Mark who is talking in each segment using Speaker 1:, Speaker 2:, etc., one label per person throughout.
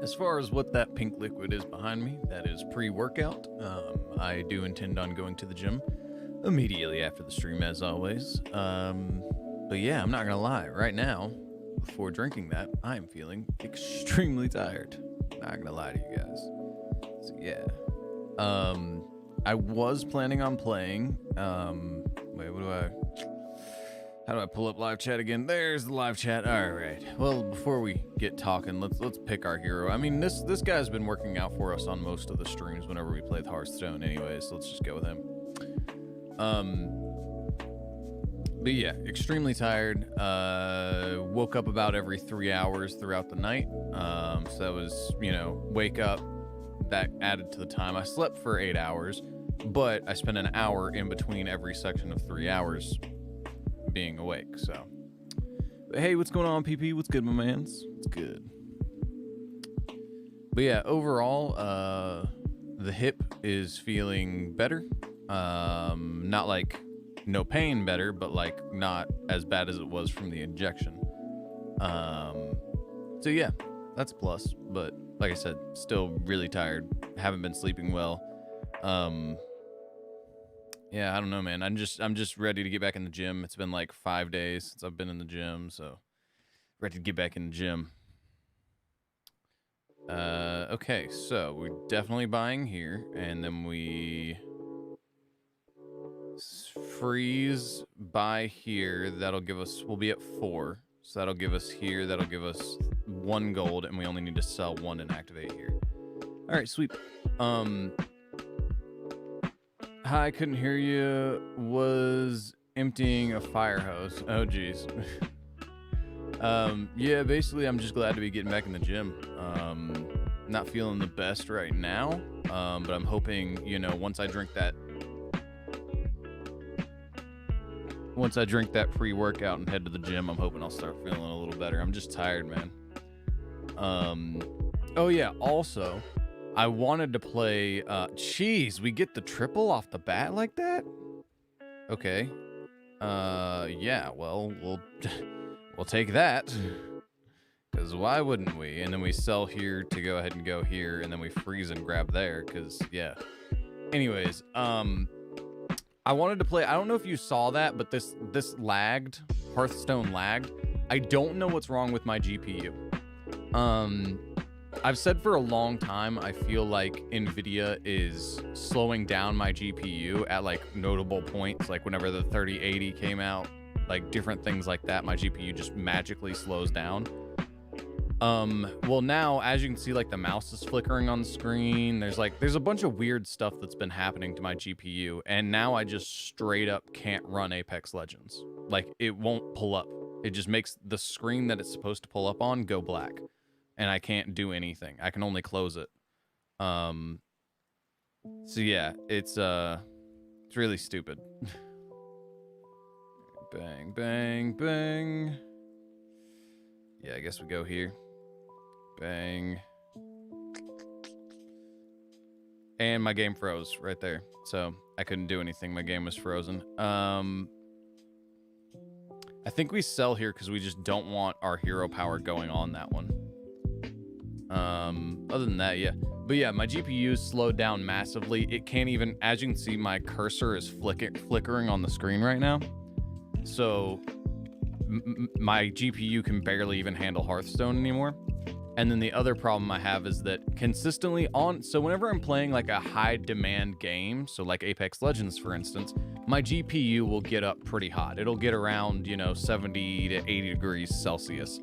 Speaker 1: As far as what that pink liquid is behind me, that is pre-workout. I do intend on going to the gym immediately after the stream, as always. But yeah, I'm not gonna lie. Right now, before drinking that, I am feeling extremely tired. Not gonna lie to you guys. So yeah. I was planning on playing. Wait, how do I pull up live chat again? There's the live chat. All right. Well, before we get talking, let's pick our hero. I mean, this guy's been working out for us on most of the streams whenever we play Hearthstone anyway, so let's just go with him. But yeah, extremely tired. Woke up about every 3 hours throughout the night. So that was, wake up. That added to the time. I slept for 8 hours, but I spent an hour in between every section of 3 hours being awake. So, but hey, what's going on, PP? What's good, my mans? What's good? But yeah, overall, the hip is feeling better. Not like no pain better, but like not as bad as it was from the injection. So yeah, that's a plus. But like I said, still really tired. Haven't been sleeping well. Yeah, I don't know, man. I'm just ready to get back in the gym. It's been like 5 days since I've been in the gym, so ready to get back in the gym. Okay, so we're definitely buying here, and then we freeze buy here. That'll give us, we'll be at 4. So that'll give us here, that'll give us 1 gold, and we only need to sell 1 and activate here. All right, sweet. Hi, I couldn't hear you. Was emptying a fire hose. Oh, geez. Yeah, basically, I'm just glad to be getting back in the gym. Not feeling the best right now, but I'm hoping, once I drink that pre-workout and head to the gym, I'm hoping I'll start feeling a little better. I'm just tired, man. Oh yeah, also, I wanted to play, jeez, we get the triple off the bat like that? Okay. Yeah, well, we'll take that. Because why wouldn't we? And then we sell here to go ahead and go here, and then we freeze and grab there, because, yeah. Anyways, I wanted to play, I don't know if you saw that, but this lagged, Hearthstone lagged. I don't know what's wrong with my GPU. I've said for a long time, I feel like NVIDIA is slowing down my GPU at like notable points, like whenever the 3080 came out, like different things like that, my GPU just magically slows down. Well now, as you can see, like the mouse is flickering on the screen. There's a bunch of weird stuff that's been happening to my GPU, and now I just straight up can't run Apex Legends. Like, it won't pull up. It just makes the screen that it's supposed to pull up on go black, and I can't do anything. I can only close it. So yeah, it's really stupid. Bang, bang, bang. Yeah, I guess we go here. Bang. And my game froze right there. So I couldn't do anything. My game was frozen. I think we sell here because we just don't want our hero power going on that one. Other than that, yeah. But yeah, my GPU is slowed down massively. It can't even, as you can see, my cursor is flickering on the screen right now. So my GPU can barely even handle Hearthstone anymore. And then the other problem I have is that consistently so whenever I'm playing like a high demand game, so like Apex Legends, for instance, my GPU will get up pretty hot. It'll get around, 70 to 80 degrees Celsius.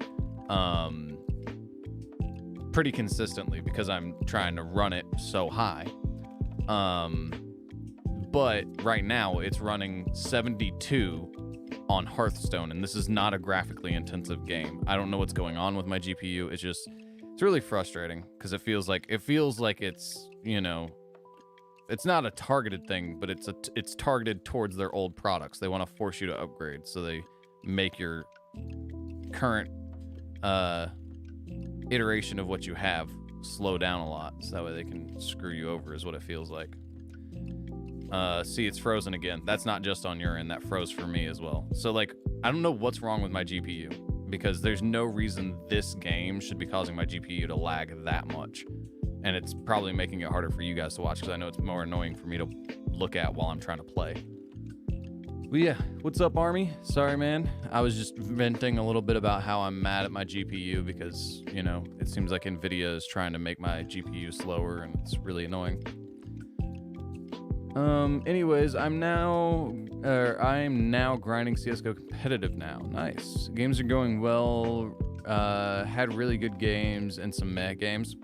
Speaker 1: Pretty consistently because I'm trying to run it so high. But right now it's running 72 on Hearthstone, and this is not a graphically intensive game. I don't know what's going on with my GPU. It's really frustrating because it feels like it's, it's not a targeted thing, but it's targeted towards their old products. They want to force you to upgrade, so they make your current iteration of what you have slow down a lot, so that way they can screw you over, is what it feels like. See, it's frozen again. That's not just on your end. That froze for me as well. So, like, I don't know what's wrong with my GPU, because there's no reason this game should be causing my GPU to lag that much. And it's probably making it harder for you guys to watch, because I know it's more annoying for me to look at while I'm trying to play. But yeah, what's up, Army? Sorry, man. I was just venting a little bit about how I'm mad at my GPU because, you know, it seems like NVIDIA is trying to make my GPU slower, and it's really annoying. Anyways, I'm now grinding CSGO competitive now. Nice. Games are going well. Had really good games and some meh games.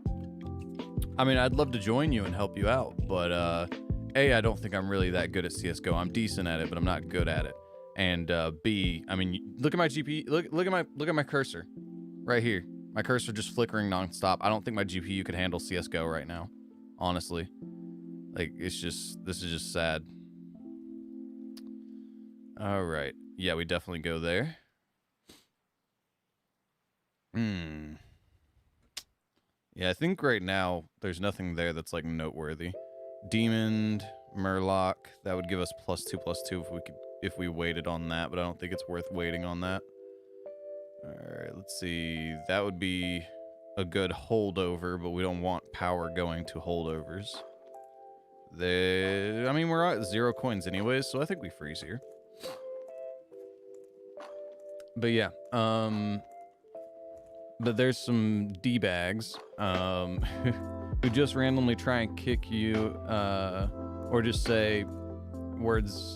Speaker 1: I mean, I'd love to join you and help you out, but A, I don't think I'm really that good at CSGO. I'm decent at it, but I'm not good at it. And B, I mean, look at my GPU. Look at my cursor, right here. My cursor just flickering nonstop. I don't think my GPU could handle CSGO right now, honestly. Like, this is just sad. All right, yeah, we definitely go there. Yeah, I think right now there's nothing there that's like noteworthy. Demon, Murloc, that would give us +2/+2 if we waited on that, but I don't think it's worth waiting on that. Alright, let's see. That would be a good holdover, but we don't want power going to holdovers. I mean, we're at 0 coins anyways, so I think we freeze here. But yeah, but there's some D-bags who just randomly try and kick you, or just say words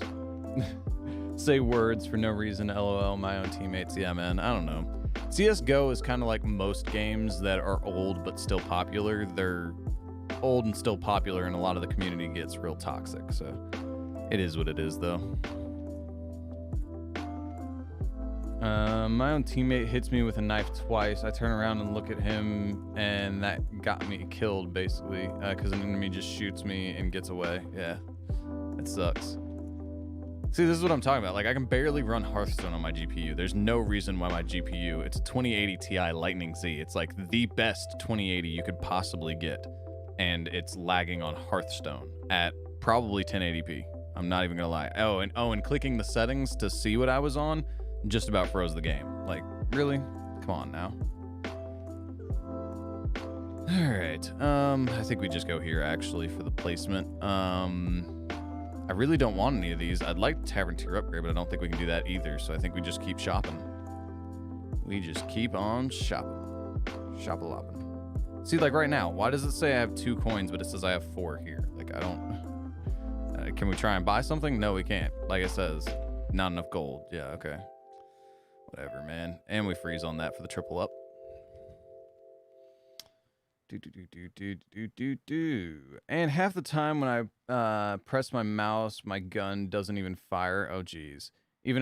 Speaker 1: say words for no reason. LOL, my own teammates. Yeah, man, I don't know. CSGO is kind of like most games that are old but still popular. They're old and still popular, and a lot of the community gets real toxic, so it is what it is, though. My own teammate hits me with a knife twice. I turn around and look at him, and that got me killed, basically, because an enemy just shoots me and gets away. Yeah, it sucks. See, this is what I'm talking about. Like, I can barely run Hearthstone on my GPU. There's no reason why my GPU, it's a 2080 Ti Lightning Z. It's like the best 2080 you could possibly get, and it's lagging on Hearthstone at probably 1080p. I'm not even gonna lie. And clicking the settings to see what I was on just about froze the game. Like, really? Come on now. All right. I think we just go here actually for the placement. I really don't want any of these. I'd like Tavern Tier upgrade, but I don't think we can do that either. So I think we just keep shopping. We just keep on shopping. Shop-a-lopping. See, like right now, why does it say I have 2 coins, but it says I have 4 here? Like, I don't... can we try and buy something? No, we can't. Like it says, not enough gold. Yeah, okay. Whatever, man. And we freeze on that for the triple up. And half the time when I press my mouse, my gun doesn't even fire. Oh, geez. Even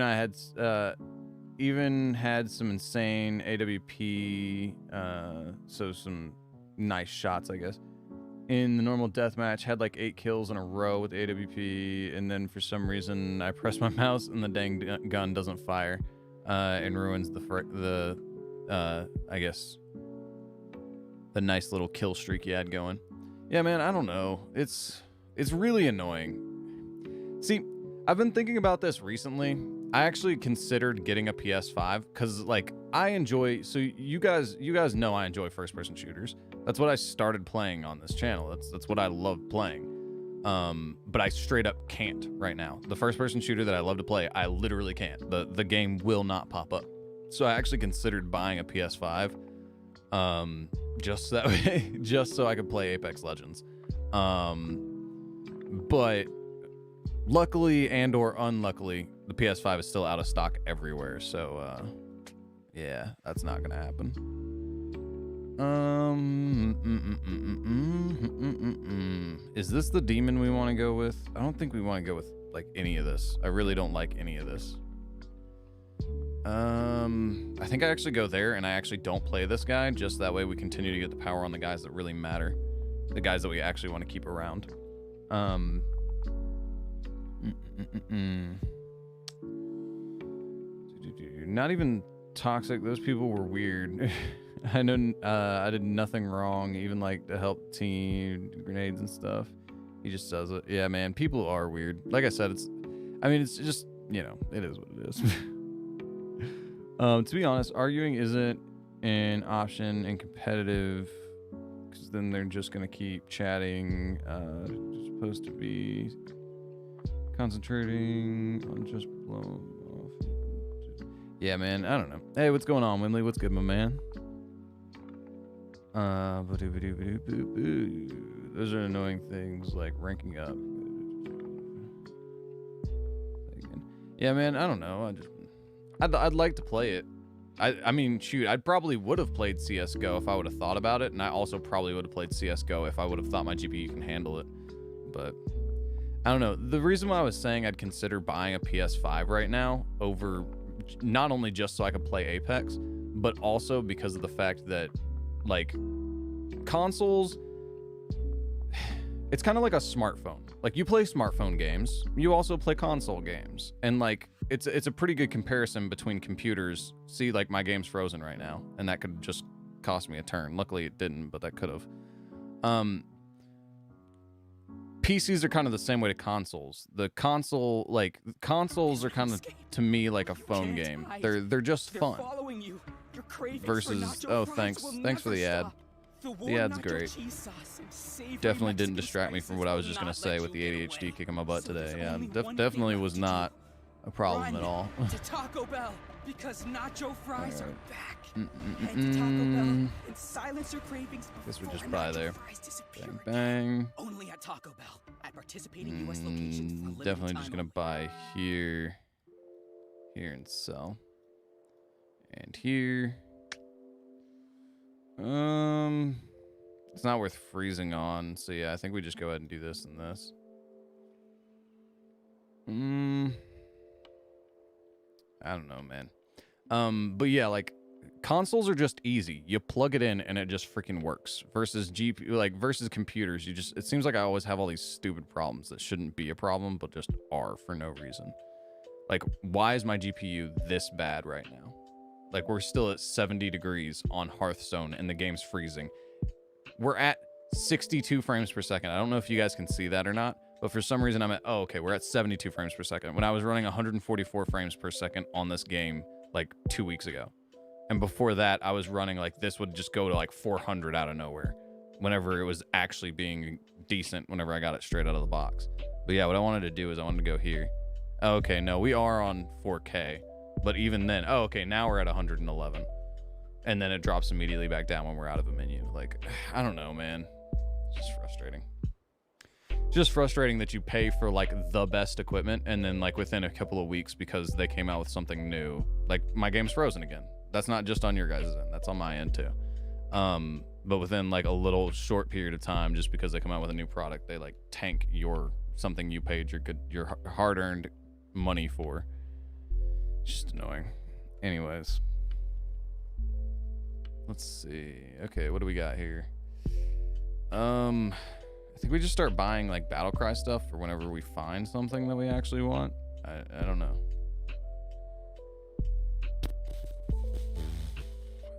Speaker 1: had some insane AWP, so some nice shots, I guess. In the normal deathmatch, had like 8 kills in a row with AWP, and then for some reason I press my mouse and the dang gun doesn't fire, and ruins I guess, the nice little kill streak you had going. Yeah, man, I don't know. It's really annoying. See, I've been thinking about this recently. I actually considered getting a PS5 because, like, I enjoy. So you guys know I enjoy first-person shooters. That's what I started playing on this channel. That's what I love playing. But I straight up can't right now. The first-person shooter that I love to play, I literally can't. The game will not pop up. So I actually considered buying a PS5. Just that way, just so I could play Apex Legends. But luckily and or unluckily, the PS5 is still out of stock everywhere. So, yeah, that's not gonna happen. Is this the demon we want to go with? I don't think we want to go with like any of this. I really don't like any of this. I think I actually go there and I actually don't play this guy, just that way we continue to get the power on the guys that really matter. The guys that we actually want to keep around. Not even toxic. Those people were weird. I know I did nothing wrong, even like to help team, grenades and stuff. He just says it. Yeah, man. People are weird. Like I said, it's just, you know, it is what it is. To be honest, arguing isn't an option in competitive, because then they're just gonna keep chatting. It's supposed to be concentrating on just blowing off. Yeah, man. I don't know. Hey, what's going on, Winley? What's good, my man? Those are annoying things like ranking up. Yeah, man. I don't know. I'd like to play it. I mean, shoot, I probably would have played CSGO if I would have thought about it, and I also probably would have played CSGO if I would have thought my GPU can handle it. But I don't know. The reason why I was saying I'd consider buying a PS5 right now over not only just so I could play Apex, but also because of the fact that, like, consoles, it's kind of like a smartphone. Like, you play smartphone games, you also play console games, and like it's a pretty good comparison between computers. See, like, my game's frozen right now, and that could just cost me a turn. Luckily it didn't, but that could have. PCs are kind of the same way to consoles. Consoles are kind of, to me, like a phone game. They're just fun. Versus, oh, thanks for the ad. The ad's great. Definitely didn't distract me from what I was just gonna say with the ADHD kicking my butt today. Yeah, definitely was not a problem at all.
Speaker 2: To Taco Bell, because nacho fries are back. Head to Taco Bell and silence your cravings.
Speaker 1: Guess we just buy there. Bang, bang.
Speaker 2: Only at Taco Bell at participating US locations.
Speaker 1: Definitely just gonna buy here, and sell, and here. It's not worth freezing on, so yeah, I think we just go ahead and do this and this. I don't know, man. But yeah, like, consoles are just easy. You plug it in and it just freaking works. Versus versus computers, it seems like I always have all these stupid problems that shouldn't be a problem, but just are for no reason. Like, why is my GPU this bad right now? Like, we're still at 70 degrees on Hearthstone and the game's freezing. We're at 62 frames per second. I don't know if you guys can see that or not, but for some reason I'm at, oh, okay, we're at 72 frames per second. When I was running 144 frames per second on this game like 2 weeks ago. And before that, I was running, like, this would just go to like 400 out of nowhere whenever it was actually being decent whenever I got it straight out of the box. But yeah, what I wanted to do is I wanted to go here. Oh, okay, no, we are on 4K. But even then, oh, okay, now we're at 111. And then it drops immediately back down when we're out of a menu. Like, I don't know, man. It's just frustrating. Just frustrating that you pay for, like, the best equipment, and then, like, within a couple of weeks, because they came out with something new, like, my game's frozen again. That's not just on your guys' end. That's on my end, too. But within, like, a little short period of time, just because they come out with a new product, they, like, tank something you paid your hard-earned money for. Just annoying. Anyways. Let's see. Okay, what do we got here? I think we just start buying, like, Battlecry stuff for whenever we find something that we actually want. I don't know.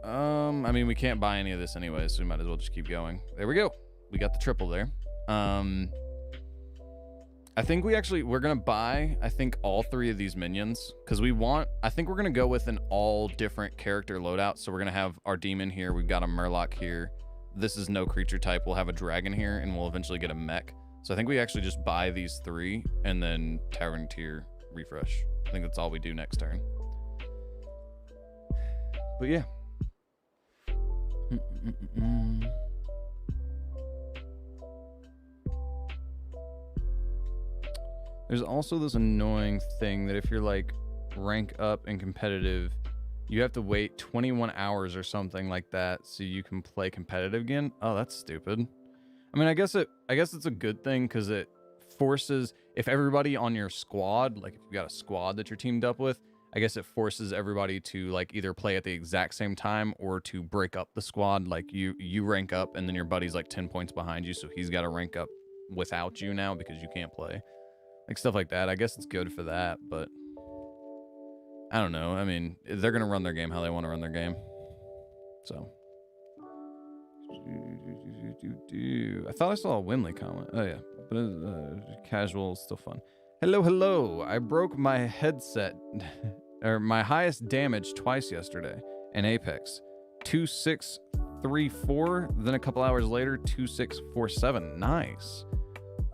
Speaker 1: I mean, we can't buy any of this anyway, so we might as well just keep going. There we go. We got the triple there. I think we're gonna buy, I think, all 3 of these minions, because I think we're gonna go with an all different character loadout. So we're gonna have our demon here, we've got a murloc here, this is no creature type, we'll have a dragon here, and we'll eventually get a mech. So I think we actually just buy these 3 and then Tavern Tier refresh. I think that's all we do next turn. But yeah. There's also this annoying thing that if you're, like, rank up in competitive, you have to wait 21 hours or something like that so you can play competitive again. Oh, that's stupid. I mean, I guess it's a good thing, because it forces, if everybody on your squad, like if you've got a squad that you're teamed up with, I guess it forces everybody to, like, either play at the exact same time or to break up the squad. Like, you rank up and then your buddy's like 10 points behind you, so he's got to rank up without you now because you can't play. Like, stuff like that. I guess it's good for that, but I don't know. I mean, they're going to run their game how they want to run their game. So. I thought I saw a Winley comment. Oh yeah, but casual is still fun. Hello. I broke my headset, or my highest damage twice yesterday in Apex. 2634. Then a couple hours later, 2647. Nice.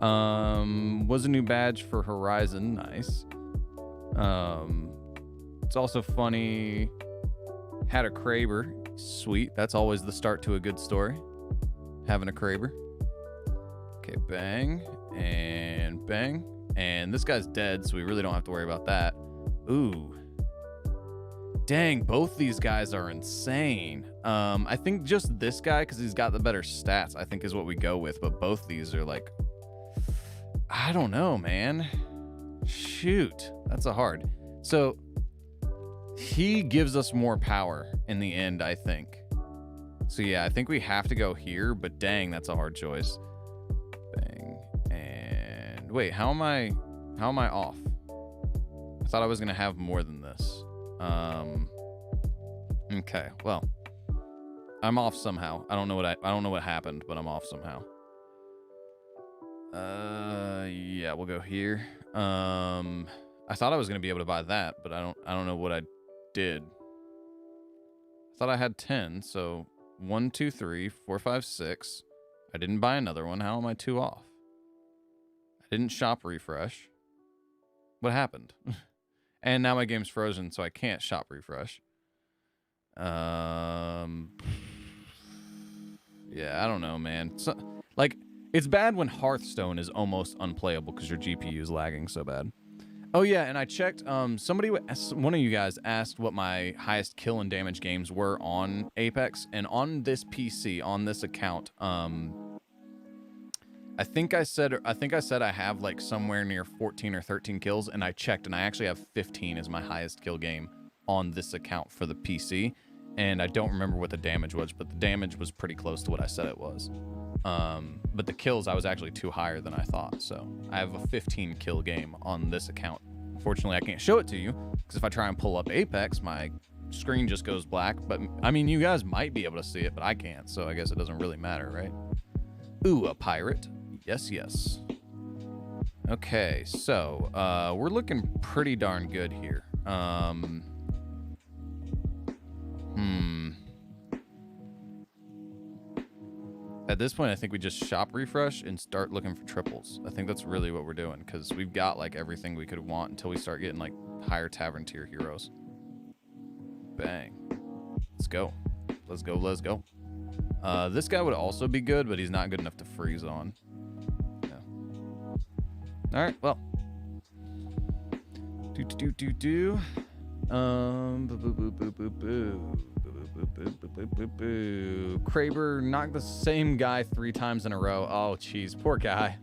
Speaker 1: Was a new badge for Horizon. Nice. It's also funny. Had a Kraber. Sweet. That's always the start to a good story. Having a Kraber. Okay, bang. And bang. And this guy's dead, so we really don't have to worry about that. Ooh. Dang, both these guys are insane. I think just this guy, because he's got the better stats, I think is what we go with. But both these are like... I don't know, man. Shoot. That's a hard. So, he gives us more power in the end, I think. So yeah, I think we have to go here, but dang, that's a hard choice. Bang. And wait, how am I off? I thought I was gonna have more than this. Okay, well. I'm off somehow. I don't know what happened, but I'm off somehow. Yeah, we'll go here. I thought I was gonna be able to buy that, but I don't know what I did. I thought I had 10, so 1, 2, 3, 4, 5, 6. I didn't buy another one. How am I 2 off? I didn't shop refresh. What happened? And now my game's frozen, so I can't shop refresh. Yeah, I don't know, man. So, like, it's bad when Hearthstone is almost unplayable because your GPU is lagging so bad. Oh yeah, and I checked. One of you guys asked what my highest kill and damage games were on Apex, and on this PC, on this account, I think I said I have like somewhere near 14 or 13 kills, and I checked, and I actually have 15 as my highest kill game on this account for the PC, and I don't remember what the damage was, but the damage was pretty close to what I said it was. But the kills, I was actually 2 higher than I thought. So I have a 15 kill game on this account. Unfortunately, I can't show it to you because if I try and pull up Apex, my screen just goes black. But I mean, you guys might be able to see it, but I can't. So I guess it doesn't really matter, right? Ooh, a pirate. Yes. Okay, so we're looking pretty darn good here. At this point, I think we just shop refresh and start looking for triples. I think that's really what we're doing because we've got like everything we could want until we start getting like higher tavern tier heroes. Bang. Let's go. Let's go. This guy would also be good, but he's not good enough to freeze on. Yeah. All right, well. Kraber knocked the same guy 3 times in a row. Oh, jeez, poor guy.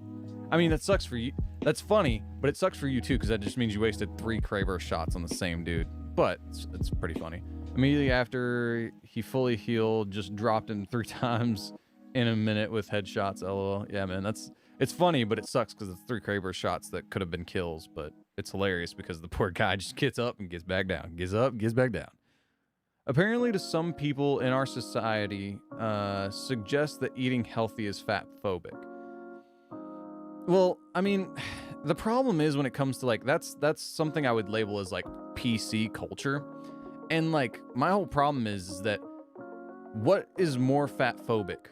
Speaker 1: I mean, that sucks for you. That's funny, but it sucks for you too, because that just means you wasted 3 Kraber shots on the same dude. But it's pretty funny. Immediately after he fully healed, just dropped him 3 times in a minute with headshots. LOL. Yeah, man, it's funny, but it sucks because it's 3 Kraber shots that could have been kills. But it's hilarious because the poor guy just gets up and gets back down. Gets up, gets back down. Apparently, to some people in our society, suggests that eating healthy is fat-phobic. Well, I mean, the problem is when it comes to, like, that's something I would label as, like, PC culture. And, like, my whole problem is that what is more fat-phobic?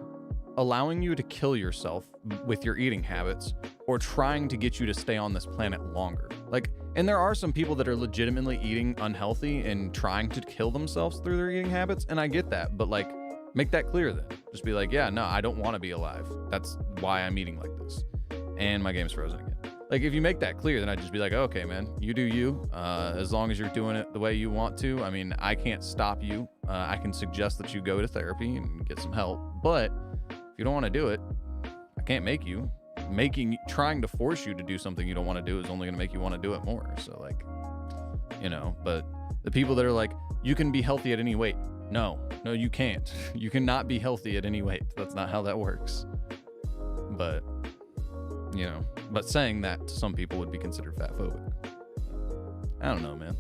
Speaker 1: Allowing you to kill yourself with your eating habits or trying to get you to stay on this planet longer? Like, and there are some people that are legitimately eating unhealthy and trying to kill themselves through their eating habits, and I get that, but like, make that clear then. Just be like, yeah, no, I don't want to be alive. That's why I'm eating like this. And my game's frozen again. Like, if you make that clear, then I'd just be like, okay, man, you do you. As long as you're doing it the way you want to. I mean, I can't stop you. I can suggest that you go to therapy and get some help, but if you don't want to do it, I can't make you. Trying to force you to do something you don't want to do is only going to make you want to do it more. So, like, you know, but the people that are like, you can be healthy at any weight. No, you can't. You cannot be healthy at any weight. That's not how that works. But, you know, but saying that to some people would be considered fat-phobic. I don't know, man.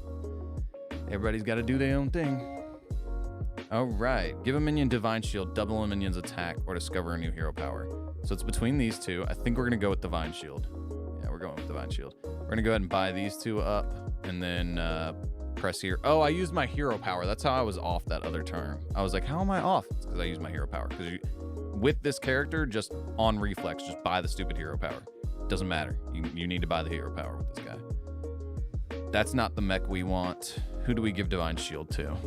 Speaker 1: Everybody's got to do their own thing. All right. Give a minion Divine Shield, double a minion's attack, or discover a new hero power. So it's between these two. I think we're going to go with Divine Shield. Yeah, we're going with Divine Shield. We're going to go ahead and buy these two up and then press here. Oh, I used my hero power. That's how I was off that other turn. I was like, how am I off? It's because I used my hero power. Because with this character, just on reflex, just buy the stupid hero power. Doesn't matter. You need to buy the hero power with this guy. That's not the mech we want. Who do we give Divine Shield to?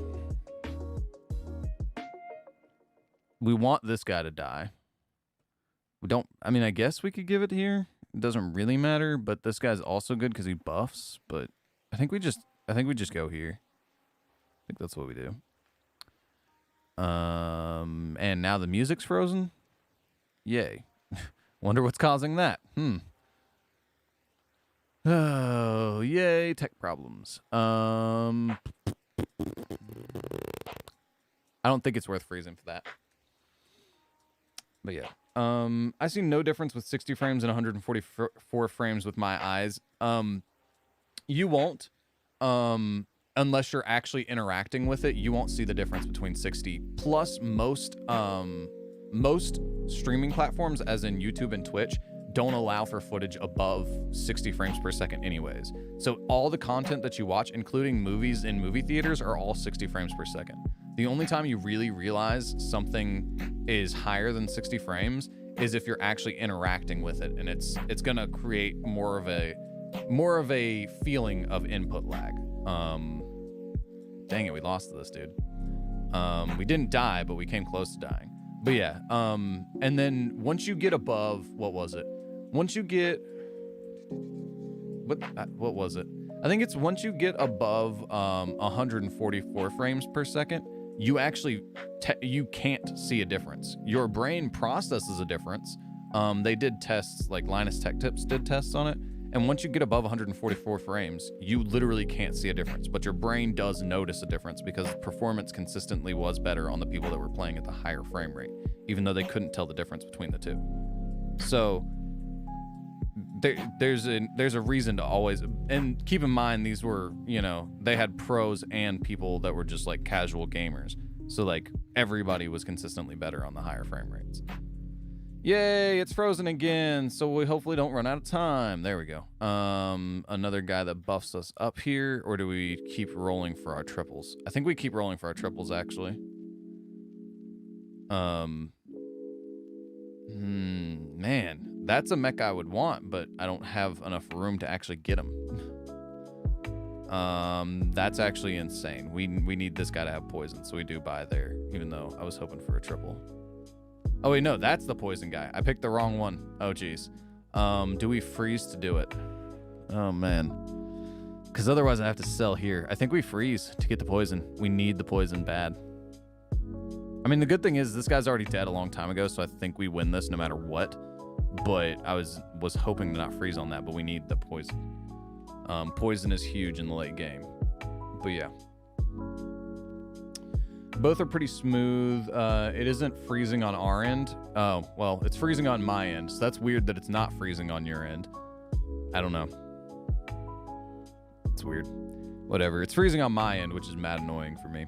Speaker 1: We want this guy to die. We don't, I mean, I guess we could give it here. It doesn't really matter, but this guy's also good because he buffs, but I think we just go here. I think that's what we do. And now the music's frozen. Yay. Wonder what's causing that. Oh, yay, tech problems. I don't think it's worth freezing for that. But yeah. I see no difference with 60 frames and 144 frames with my eyes. You won't. Unless you're actually interacting with it, you won't see the difference between 60. Plus, most streaming platforms, as in YouTube and Twitch, don't allow for footage above 60 frames per second anyways. So all the content that you watch, including movies in movie theaters, are all 60 frames per second. The only time you really realize something is higher than 60 frames is if you're actually interacting with it, and it's gonna create more of a feeling of input lag. Dang it, we lost to this dude. We didn't die, but we came close to dying. But yeah, and then once you get above, what was it? Once you get, what was it? I think it's once you get above 144 frames per second, you actually, you can't see a difference. Your brain processes a difference. They did tests, like Linus Tech Tips did tests on it. And once you get above 144 frames, you literally can't see a difference. But your brain does notice a difference because performance consistently was better on the people that were playing at the higher frame rate, even though they couldn't tell the difference between the two. So there's a reason to always, and keep in mind, these were, they had pros and people that were just like casual gamers. So like everybody was consistently better on the higher frame rates. Yay, it's frozen again, so we hopefully don't run out of time. There we go. Another guy that buffs us up here, or do we keep rolling for our triples? I think we keep rolling for our triples, actually. Man, that's a mech I would want, but I don't have enough room to actually get him. That's actually insane. We need this guy to have poison, so we do buy there, even though I was hoping for a triple. Oh, wait, no, that's the poison guy. I picked the wrong one. Oh, geez. Do we freeze to do it? Oh, man. Because otherwise I have to sell here. I think we freeze to get the poison. We need the poison bad. I mean, the good thing is this guy's already dead a long time ago, so I think we win this no matter what. But I was hoping to not freeze on that, but we need the poison. Poison is huge in the late game. But yeah. Both are pretty smooth. It isn't freezing on our end. Oh, well, it's freezing on my end. So that's weird that it's not freezing on your end. I don't know. It's weird. Whatever. It's freezing on my end, which is mad annoying for me.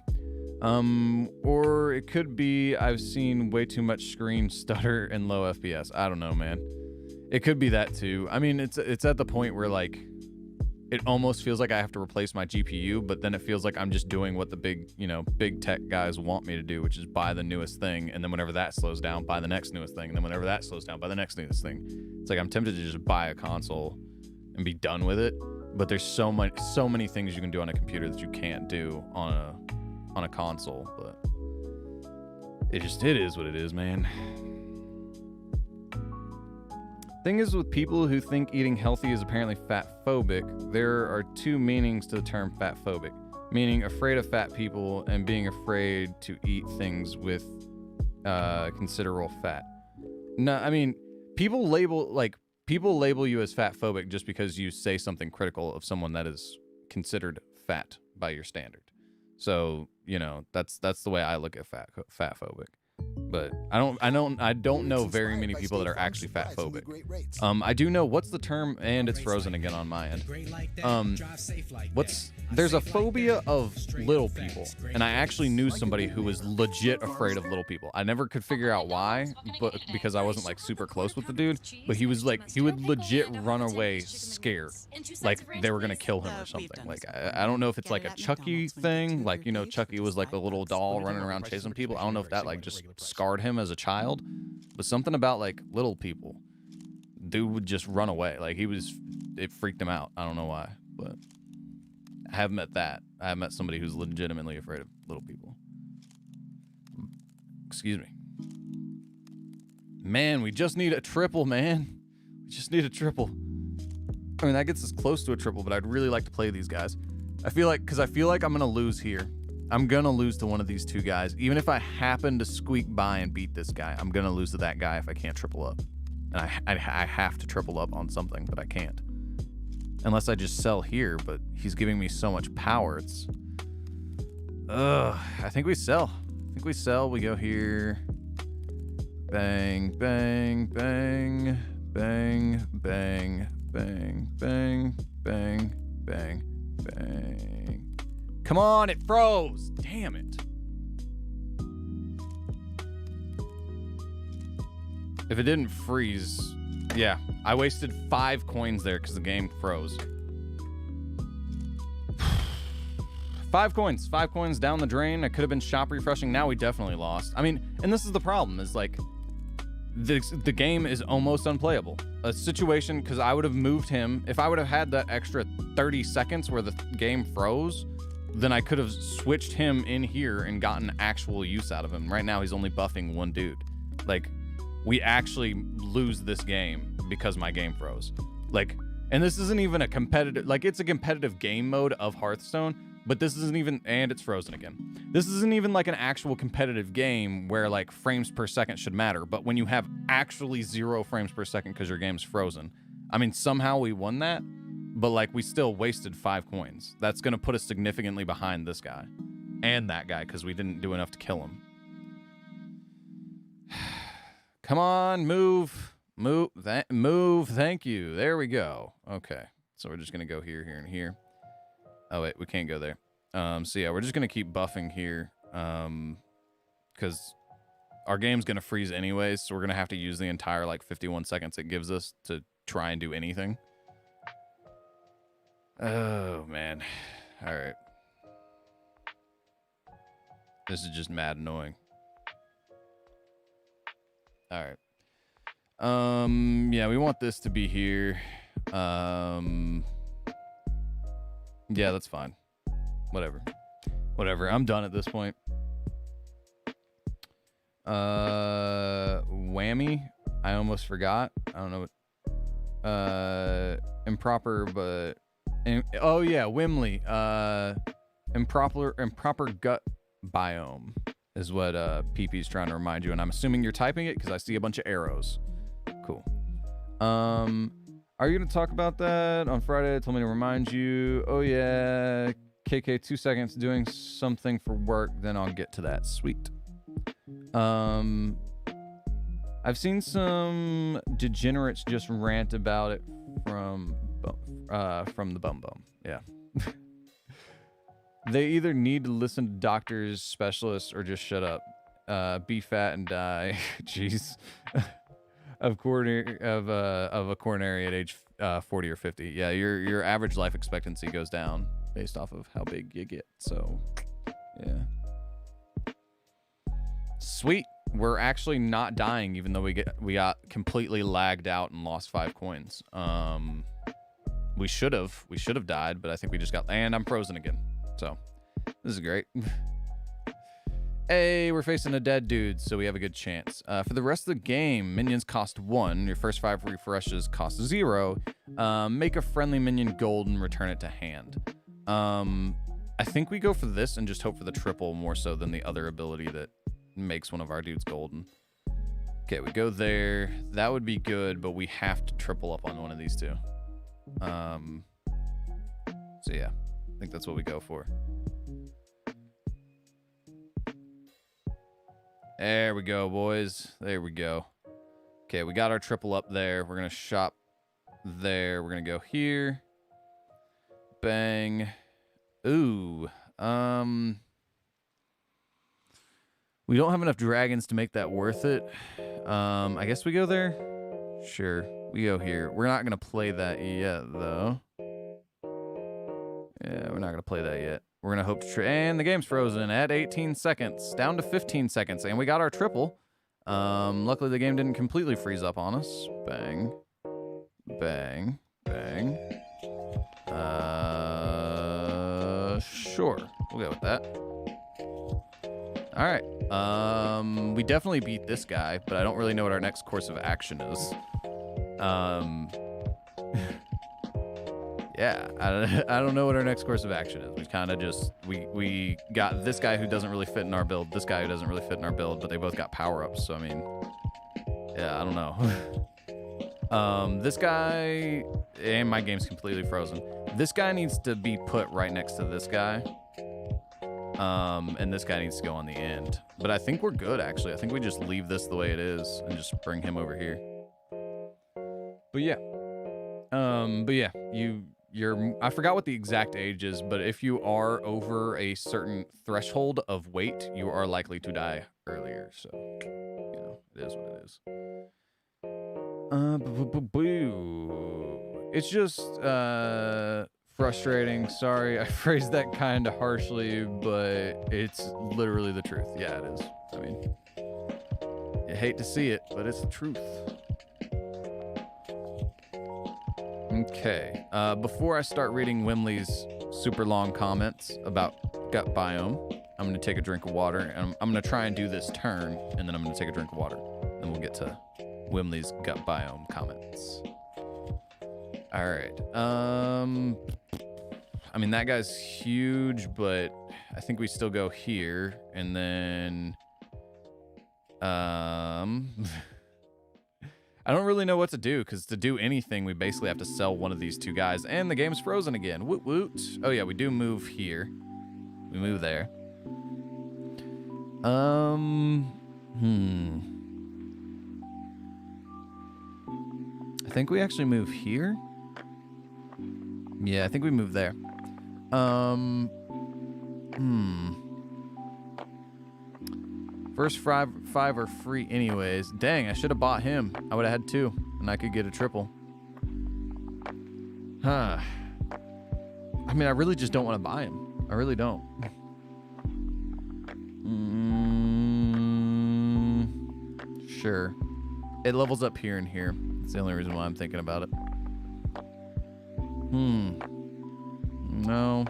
Speaker 1: Or it could be I've seen way too much screen stutter and low FPS. I don't know, man. It could be that too. I mean, it's at the point where like it almost feels like I have to replace my GPU, but then it feels like I'm just doing what the big tech guys want me to do, which is buy the newest thing, and then whenever that slows down, buy the next newest thing, and then whenever that slows down, buy the next newest thing. It's like I'm tempted to just buy a console and be done with it, but there's so many things you can do on a computer that you can't do on a console. But it is what it is, man. Thing is, with people who think eating healthy is apparently fat phobic, there are two meanings to the term fat phobic, meaning afraid of fat people and being afraid to eat things with considerable fat. No, I mean, people label you as fat phobic just because you say something critical of someone that is considered fat by your standard. So, that's the way I look at fat phobic. but I don't know very many people that are actually fat phobic. I do know what's the term, and it's frozen again on my end. There's a phobia of little people, and I actually knew somebody who was legit afraid of little people. I never could figure out why, but because I wasn't like super close with the dude, but he was like, he would legit run away scared, like they were gonna kill him or something. Like I don't know if it's like a Chucky thing, like, you know, Chucky was like a little doll running around chasing people. I don't know if that like just scarred him as a child, but something about like little people, dude would just run away. Like it freaked him out. I don't know why, but I have met that. I have met somebody who's legitimately afraid of little people. Excuse me. Man, we just need a triple, man. We just need a triple. I mean, that gets us close to a triple, but I'd really like to play these guys. I feel like I'm going to lose here. I'm going to lose to one of these two guys. Even if I happen to squeak by and beat this guy, I'm going to lose to that guy if I can't triple up. And I have to triple up on something, but I can't. Unless I just sell here, but he's giving me so much power. It's... I think we sell. We go here. Bang, bang, bang, bang, bang, bang, bang, bang, bang, bang. Come on, it froze. Damn it. If it didn't freeze... Yeah, I wasted 5 coins there because the game froze. 5 coins down the drain. I could have been shop refreshing. Now we definitely lost. I mean, and this is the problem, is like the game is almost unplayable. A situation, because I would have moved him, if I would have had that extra 30 seconds where the game froze, then I could have switched him in here and gotten actual use out of him. Right now he's only buffing one dude. Like, we actually lose this game because my game froze. Like, and this isn't even a competitive, like, it's a competitive game mode of Hearthstone, but this isn't even, and it's frozen again. This isn't even like an actual competitive game where like frames per second should matter. But when you have actually 0 frames per second because your game's frozen, I mean, somehow we won that, but like we still wasted 5 coins. That's going to put us significantly behind this guy and that guy because we didn't do enough to kill him. Come on, move. Thank you. There we go. Okay. So we're just going to go here, here, and here. Oh, wait, we can't go there. So yeah, we're just going to keep buffing here. Because our game's going to freeze anyways. So we're going to have to use the entire, like, 51 seconds it gives us to try and do anything. Oh, man. All right. This is just mad annoying. All right. Yeah, we want this to be here. Yeah, that's fine. Whatever. I'm done at this point. Whammy. I almost forgot. I don't know what. Improper, but oh yeah, Wimley. Improper gut biome is what PP's trying to remind you, and I'm assuming you're typing it because I see a bunch of arrows. Cool. Are you gonna talk about that on Friday? Told me to remind you. Oh yeah, KK, 2 seconds doing something for work, then I'll get to that. Sweet. I've seen some degenerates just rant about it from the bum. Yeah. They either need to listen to doctors, specialists, or just shut up. Be fat and die. Jeez. of a coronary at age 40 or 50. Yeah, your average life expectancy goes down based off of how big you get. So, yeah. Sweet. We're actually not dying, even though we got completely lagged out and lost 5 coins. We should have died, but I think we just got, and I'm frozen again. So this is great. Hey, we're facing a dead dude, so we have a good chance. For the rest of the game, minions cost 1. Your first 5 refreshes cost 0. Make a friendly minion gold and return it to hand. I think we go for this and just hope for the triple more so than the other ability that makes one of our dudes golden. Okay, we go there. That would be good, but we have to triple up on one of these two. So yeah, I think that's what we go for. There we go, boys. There we go. Okay, we got our triple up there. We're going to shop there. We're going to go here. Bang. Ooh. We don't have enough dragons to make that worth it. I guess we go there. Sure, we go here. We're not gonna play that yet, though. Yeah, we're not gonna play that yet. We're gonna hope to and the game's frozen at 18 seconds, down to 15 seconds, and we got our triple. Luckily the game didn't completely freeze up on us. Bang, bang, bang. Sure, we'll go with that. All right. We definitely beat this guy, but I don't really know what our next course of action is. Yeah, I don't know what our next course of action is. We kind of just we got this guy who doesn't really fit in our build, this guy who doesn't really fit in our build, but they both got power-ups. So I mean, yeah, I don't know. This guy, and my game's completely frozen. This guy needs to be put right next to this guy. And this guy needs to go on the end. But I think we're good, actually. I think we just leave this the way it is and just bring him over here. But yeah. You're I forgot what the exact age is, but if you are over a certain threshold of weight, you are likely to die earlier. So, you know, it is what it is. It's just, frustrating. Sorry, I phrased that kind of harshly, but it's literally the truth. Yeah, it is. I mean, you hate to see it, but it's the truth. Okay. Before I start reading Wimley's super long comments about gut biome, I'm going to take a drink of water, and I'm going to try and do this turn, and then I'm going to take a drink of water. Then we'll get to Wimley's gut biome comments. All right. I mean, that guy's huge, but I think we still go here, and then, I don't really know what to do, because to do anything, we basically have to sell one of these two guys, and the game's frozen again. Woot woot. Oh yeah, we do move here. We move there. I think we actually move here. Yeah, I think we move there. First five are free anyways. Dang, I should have bought him. I would have had two, and I could get a triple. Huh. I mean, I really just don't want to buy him. I really don't. Sure. It levels up here and here. That's the only reason why I'm thinking about it. No.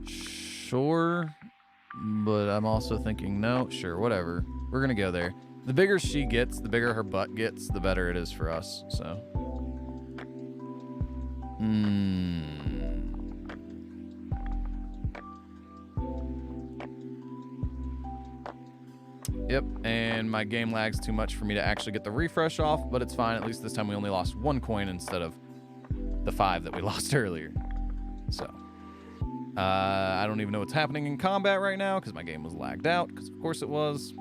Speaker 1: Sure. But I'm also thinking, no, sure, whatever. We're going to go there. The bigger she gets, the bigger her butt gets, the better it is for us, so. Yep, and my game lags too much for me to actually get the refresh off, but it's fine. At least this time we only lost 1 coin instead of the 5 that we lost earlier. So, I don't even know what's happening in combat right now because my game was lagged out, because of course it was.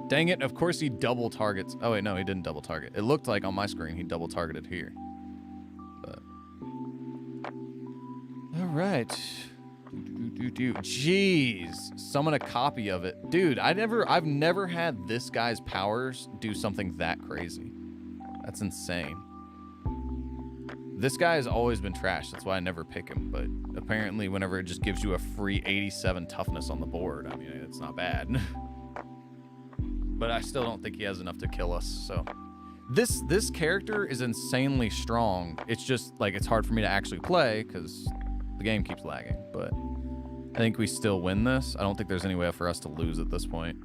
Speaker 1: Dang it, of course he double targets. Oh wait, no, he didn't double target. It looked like on my screen he double targeted here. But all right. Jeez, summon a copy of it. Dude, I've never had this guy's powers do something that crazy. That's insane. This guy has always been trash. That's why I never pick him. But apparently whenever it just gives you a free 87 toughness on the board, I mean, it's not bad. But I still don't think he has enough to kill us. So this character is insanely strong. It's just like it's hard for me to actually play because the game keeps lagging. But I think we still win this. I don't think there's any way for us to lose at this point.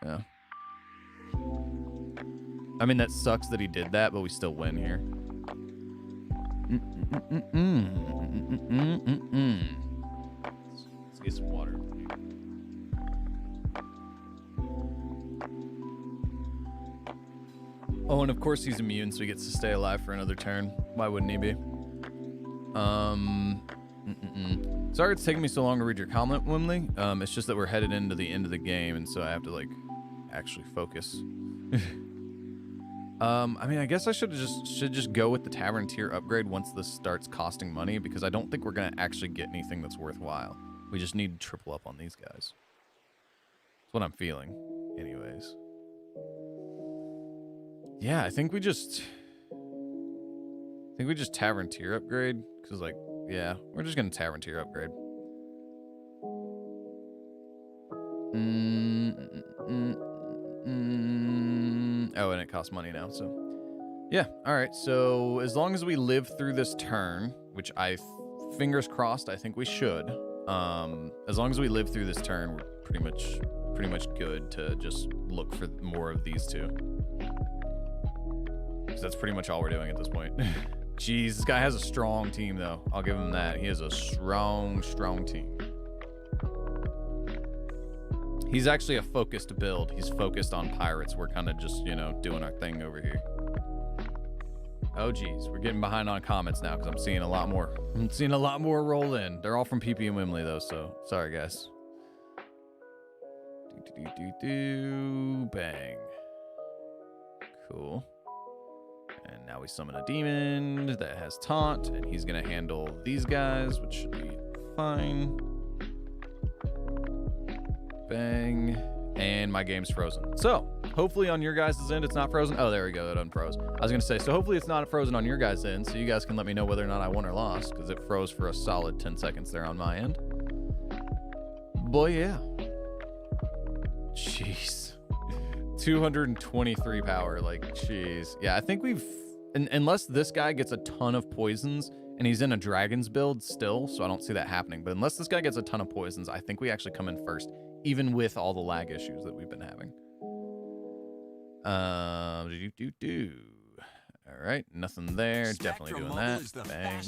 Speaker 1: Yeah. I mean, that sucks that he did that, but we still win here. Let's get some water. Oh, and of course he's immune, so he gets to stay alive for another turn. Why wouldn't he be? Sorry it's taking me so long to read your comment, Wimley. It's just that we're headed into the end of the game, and so I have to, like, actually focus. I mean, I guess I should just go with the Tavern tier upgrade once this starts costing money, because I don't think we're going to actually get anything that's worthwhile. We just need to triple up on these guys. That's what I'm feeling, anyways. Yeah, I think we just Tavern tier upgrade, because, like, yeah, we're just going to Tavern tier upgrade. Oh, and it costs money now, so yeah. All right, so as long as we live through this turn, which fingers crossed, I think we should. As long as we live through this turn, we're pretty much good to just look for more of these two. Because that's pretty much all we're doing at this point. Jeez, this guy has a strong team, though. I'll give him that. He has a strong team. He's actually a focused build. He's focused on pirates. We're kind of just, you know, doing our thing over here. Oh, geez. We're getting behind on comments now because I'm seeing a lot more. I'm seeing a lot more roll in. They're all from PP and Wimley, though, so sorry, guys. Bang. Cool. And now we summon a demon that has taunt, and he's going to handle these guys, which should be fine. Bang. And my game's frozen. So, hopefully on your guys' end it's not frozen. Oh, there we go. It unfroze. I was going to say, so hopefully it's not frozen on your guys' end, so you guys can let me know whether or not I won or lost, because it froze for a solid 10 seconds there on my end. Boy, yeah. Jeez. 223 power, like, jeez. Yeah, I think we've... unless this guy gets a ton of poisons, and he's in a dragon's build still, so I don't see that happening. But unless this guy gets a ton of poisons, I think we actually come in first, even with all the lag issues that we've been having. All right, nothing there. Definitely doing that. Bang.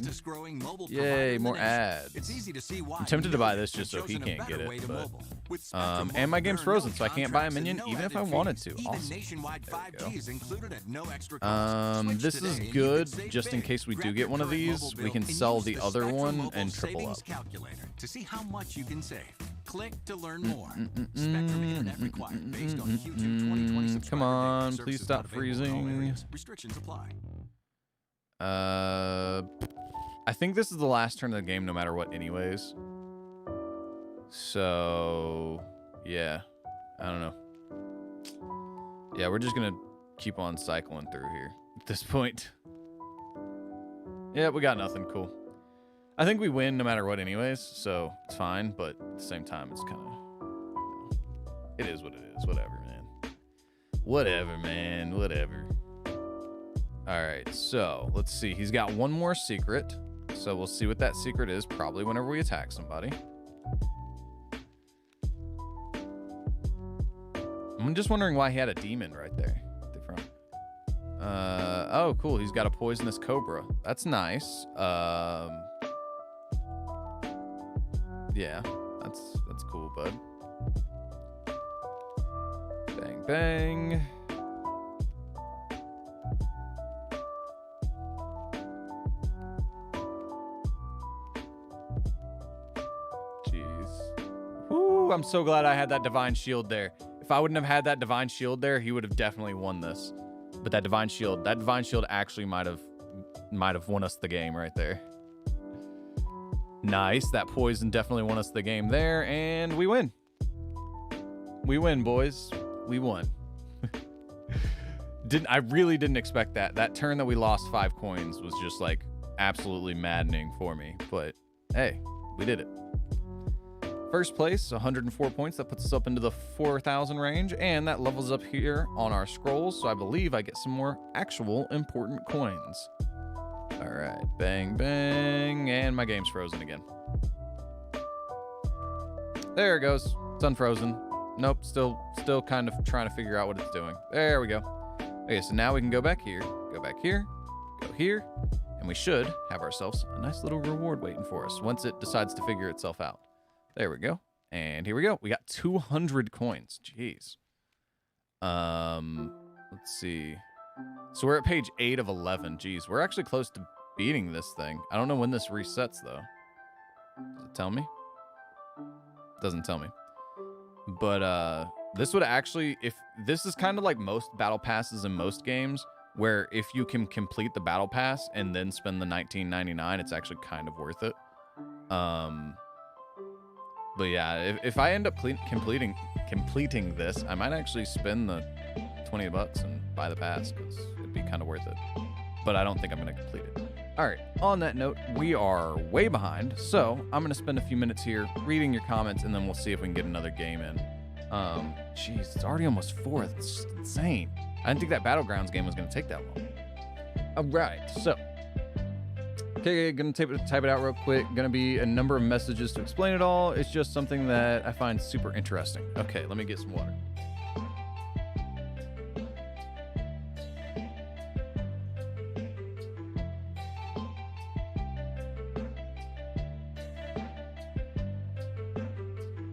Speaker 1: Yay, more ads. I'm tempted to buy this just so he can't get it, but and my game's frozen, so I can't buy a minion even if I wanted to. Awesome. There we go. This is good just in case we do get one of these. We can sell the other one and triple up.
Speaker 3: To see how much you can save. Click to learn more. Spectrum internet required based on Q2 2020 subscriber
Speaker 1: come on,
Speaker 3: data.
Speaker 1: please
Speaker 3: Services
Speaker 1: stop
Speaker 3: not available in all
Speaker 1: freezing.
Speaker 3: areas. Restrictions apply.
Speaker 1: I think this is the last turn of the game no matter what anyways. So, yeah. I don't know. Yeah, we're just going to keep on cycling through here at this point. Yeah, we got nothing. Cool. I think we win no matter what anyways, so it's fine, but at the same time, it's kind of... You know, it is what it is. Whatever, man. Whatever, man. Whatever. All right, so let's see. He's got one more secret, so we'll see what that secret is probably whenever we attack somebody. I'm just wondering why he had a demon right there at the front. Oh, cool. He's got a poisonous cobra. That's nice. Yeah, that's cool, bud. Bang, bang. Jeez. Woo, I'm so glad I had that divine shield there. If I wouldn't have had that divine shield there, he would have definitely won this. But that divine shield actually might have won us the game right there. Nice. That poison definitely won us the game there, and we win. We win, boys. We won. I really didn't expect that. That turn that we lost 5 coins was just like absolutely maddening for me. But hey, we did it. First place, 104 points. That puts us up into the 4,000 range, and that levels up here on our scrolls. So I believe I get some more actual important coins. All right, bang, bang, and my game's frozen again. There it goes. It's unfrozen. Nope, still kind of trying to figure out what it's doing. There we go. Okay, so now we can go back here, go here, and we should have ourselves a nice little reward waiting for us once it decides to figure itself out. There we go. And here we go. We got 200 coins. Jeez. Let's see. So we're at page 8 of 11. Jeez, we're actually close to beating this thing. I don't know when this resets, though. Does it tell me? Doesn't tell me. But this would actually, if this is kind of like most battle passes in most games, where if you can complete the battle pass and then spend the $19.99, it's actually kind of worth it. But yeah, if I end up completing this, I might actually spend the $20 and buy the pass because it'd be kind of worth it. But I don't think I'm going to complete it. All right, on that note, we are way behind, so I'm going to spend a few minutes here reading your comments, and then we'll see if we can get another game in. Jeez, it's already almost 4. It's just insane. I didn't think that Battlegrounds game was going to take that long. All right, so. Okay, gonna type it out real quick. Gonna be a number of messages to explain it all. It's just something that I find super interesting. Okay, let me get some water.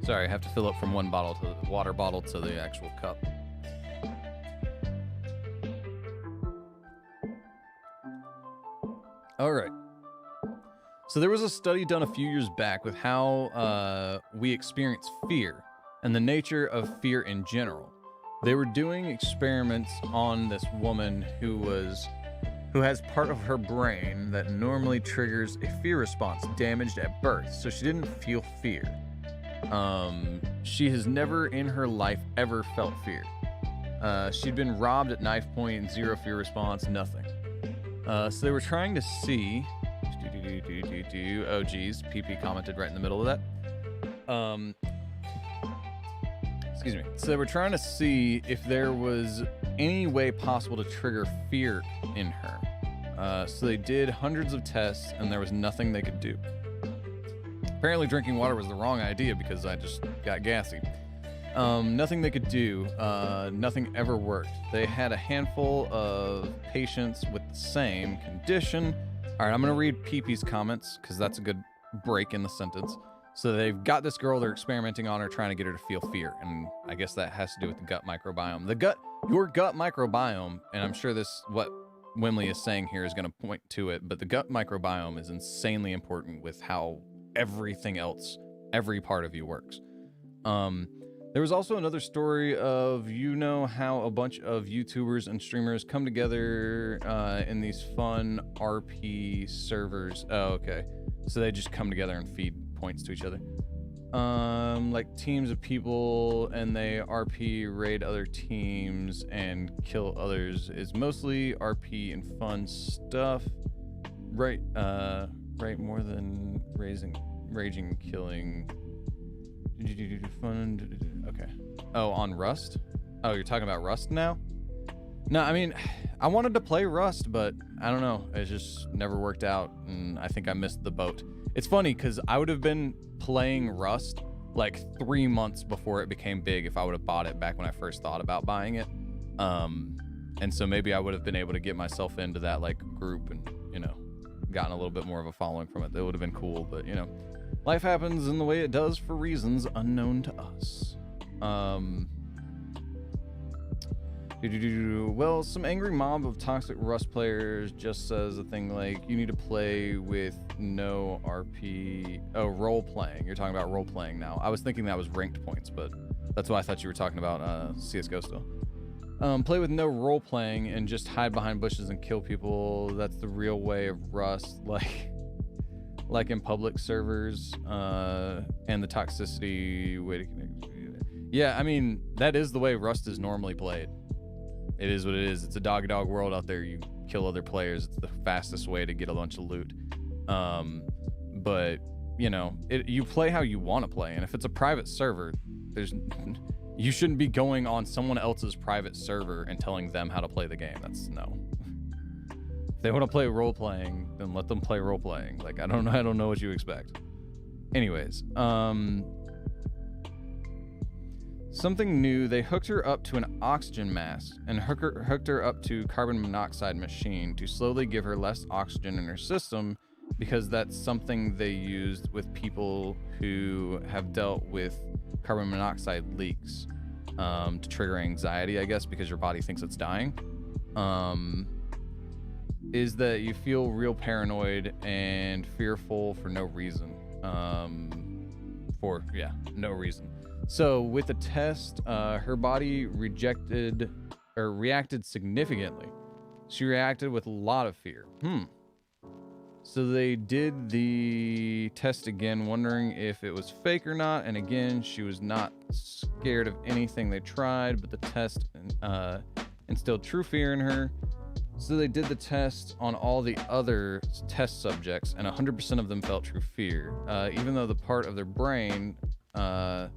Speaker 1: Sorry, I have to fill up from one bottle to the water bottle to the actual cup. All right. So there was a study done a few years back with how we experience fear and the nature of fear in general. They were doing experiments on this woman who has part of her brain that normally triggers a fear response damaged at birth, so she didn't feel fear. She has never in her life ever felt fear. She'd been robbed at knife point, 0 fear response, nothing. So they were trying to see. Oh geez, PP commented right in the middle of that. Excuse me. So they were trying to see if there was any way possible to trigger fear in her. So they did hundreds of tests, and there was nothing they could do. Apparently drinking water was the wrong idea because I just got gassy. Nothing they could do. Nothing ever worked. They had a handful of patients with the same condition. All right, I'm going to read PP's comments because that's a good break in the sentence. So they've got this girl they're experimenting on her, trying to get her to feel fear. And I guess that has to do with the gut microbiome. Your gut microbiome, and I'm sure what Wimley is saying here is going to point to it, but the gut microbiome is insanely important with how everything else, every part of you works. There was also another story of, how a bunch of YouTubers and streamers come together in these fun RP servers. Oh, okay. So they just come together and feed points to each other. Like teams of people, and they RP raid other teams and kill others. It's mostly RP and fun stuff. Right, more than raging, killing. Fun. Okay. Oh, on Rust? Oh, you're talking about Rust now? No, I mean, I wanted to play Rust, but I don't know. It just never worked out, and I think I missed the boat. It's funny, because I would have been playing Rust like 3 months before it became big if I would have bought it back when I first thought about buying it. And so maybe I would have been able to get myself into that like group and, gotten a little bit more of a following from it. That would have been cool, but, life happens in the way it does for reasons unknown to us. Well, some angry mob of toxic Rust players just says a thing like, you need to play with no RP. Oh, role playing. You're talking about role playing now. I was thinking that was ranked points, but that's why I thought you were talking about CSGO still. Play with no role playing and just hide behind bushes and kill people. That's the real way of Rust. Like in public servers, and the toxicity way to connect. Yeah, I mean, that is the way Rust is normally played. It is what it is. It's a dog-dog world out there. You kill other players. It's the fastest way to get a bunch of loot. But, you play how you want to play. And if it's a private server, you shouldn't be going on someone else's private server and telling them how to play the game. That's no. If they want to play role-playing, then let them play role-playing. Like, I don't know what you expect. Anyways, something new. They hooked her up to an oxygen mask and hooked her up to carbon monoxide machine to slowly give her less oxygen in her system, because that's something they used with people who have dealt with carbon monoxide leaks, to trigger anxiety, I guess, because your body thinks it's dying. Is that you feel real paranoid and fearful for no reason. For no reason. So with the test, her body reacted significantly. She reacted with a lot of fear. So they did the test again, wondering if it was fake or not. And again, she was not scared of anything they tried, but the test instilled true fear in her. So they did the test on all the other test subjects, and 100% of them felt true fear, even though the part of their brain that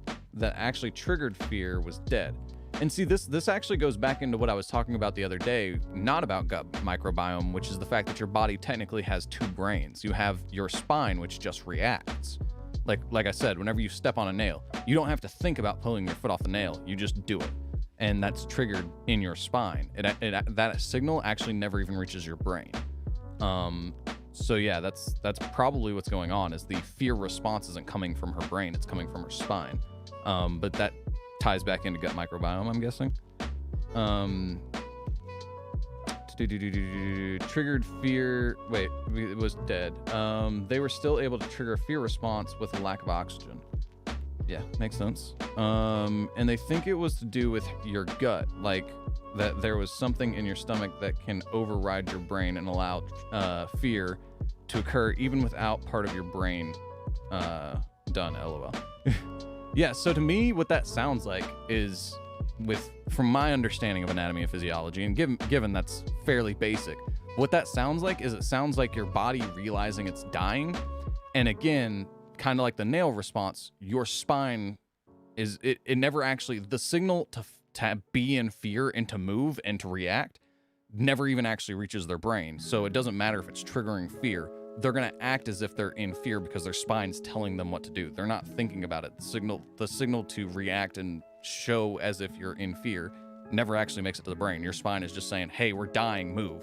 Speaker 1: actually triggered fear was dead. And see, this actually goes back into what I was talking about the other day, not about gut microbiome, which is the fact that your body technically has two brains. You have your spine, which just reacts. Like I said, whenever you step on a nail, you don't have to think about pulling your foot off the nail. You just do it. And that's triggered in your spine. That signal actually never even reaches your brain. So yeah, that's probably what's going on, is the fear response isn't coming from her brain, it's coming from her spine. But that ties back into gut microbiome, I'm guessing. Triggered fear. Wait, it was dead. They were still able to trigger a fear response with a lack of oxygen. Yeah, makes sense. And they think it was to do with your gut, like that there was something in your stomach that can override your brain and allow fear to occur even without part of your brain done. LOL. Yeah, so to me, what that sounds like is, from my understanding of anatomy and physiology, and given that's fairly basic, what that sounds like is, it sounds like your body realizing it's dying, and again, kind of like the nail response, your spine is it never actually, the signal to be in fear and to move and to react never even actually reaches their brain. So it doesn't matter if it's triggering fear. They're going to act as if they're in fear because their spine's telling them what to do. They're not thinking about it. The signal to react and show as if you're in fear never actually makes it to the brain. Your spine is just saying, hey, we're dying, move.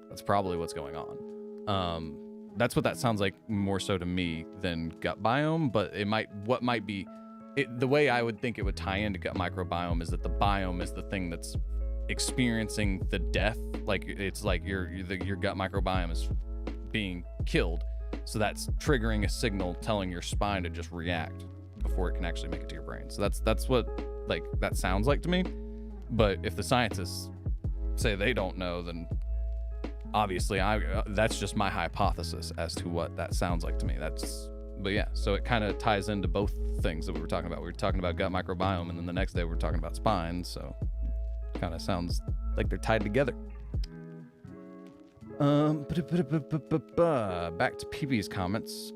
Speaker 1: That's probably what's going on. That's what that sounds like more so to me than gut biome, but the way I would think it would tie into gut microbiome is that the biome is the thing that's experiencing the death. Like, it's like your gut microbiome is being killed, so that's triggering a signal telling your spine to just react before it can actually make it to your brain. So that's what that sounds like to me. But if the scientists say they don't know, then obviously that's just my hypothesis as to what that sounds like to me. But yeah, so it kind of ties into both things that we were talking about. We were talking about gut microbiome, and then the next day we were talking about spine, so it kind of sounds like they're tied together. Back to PB's comments.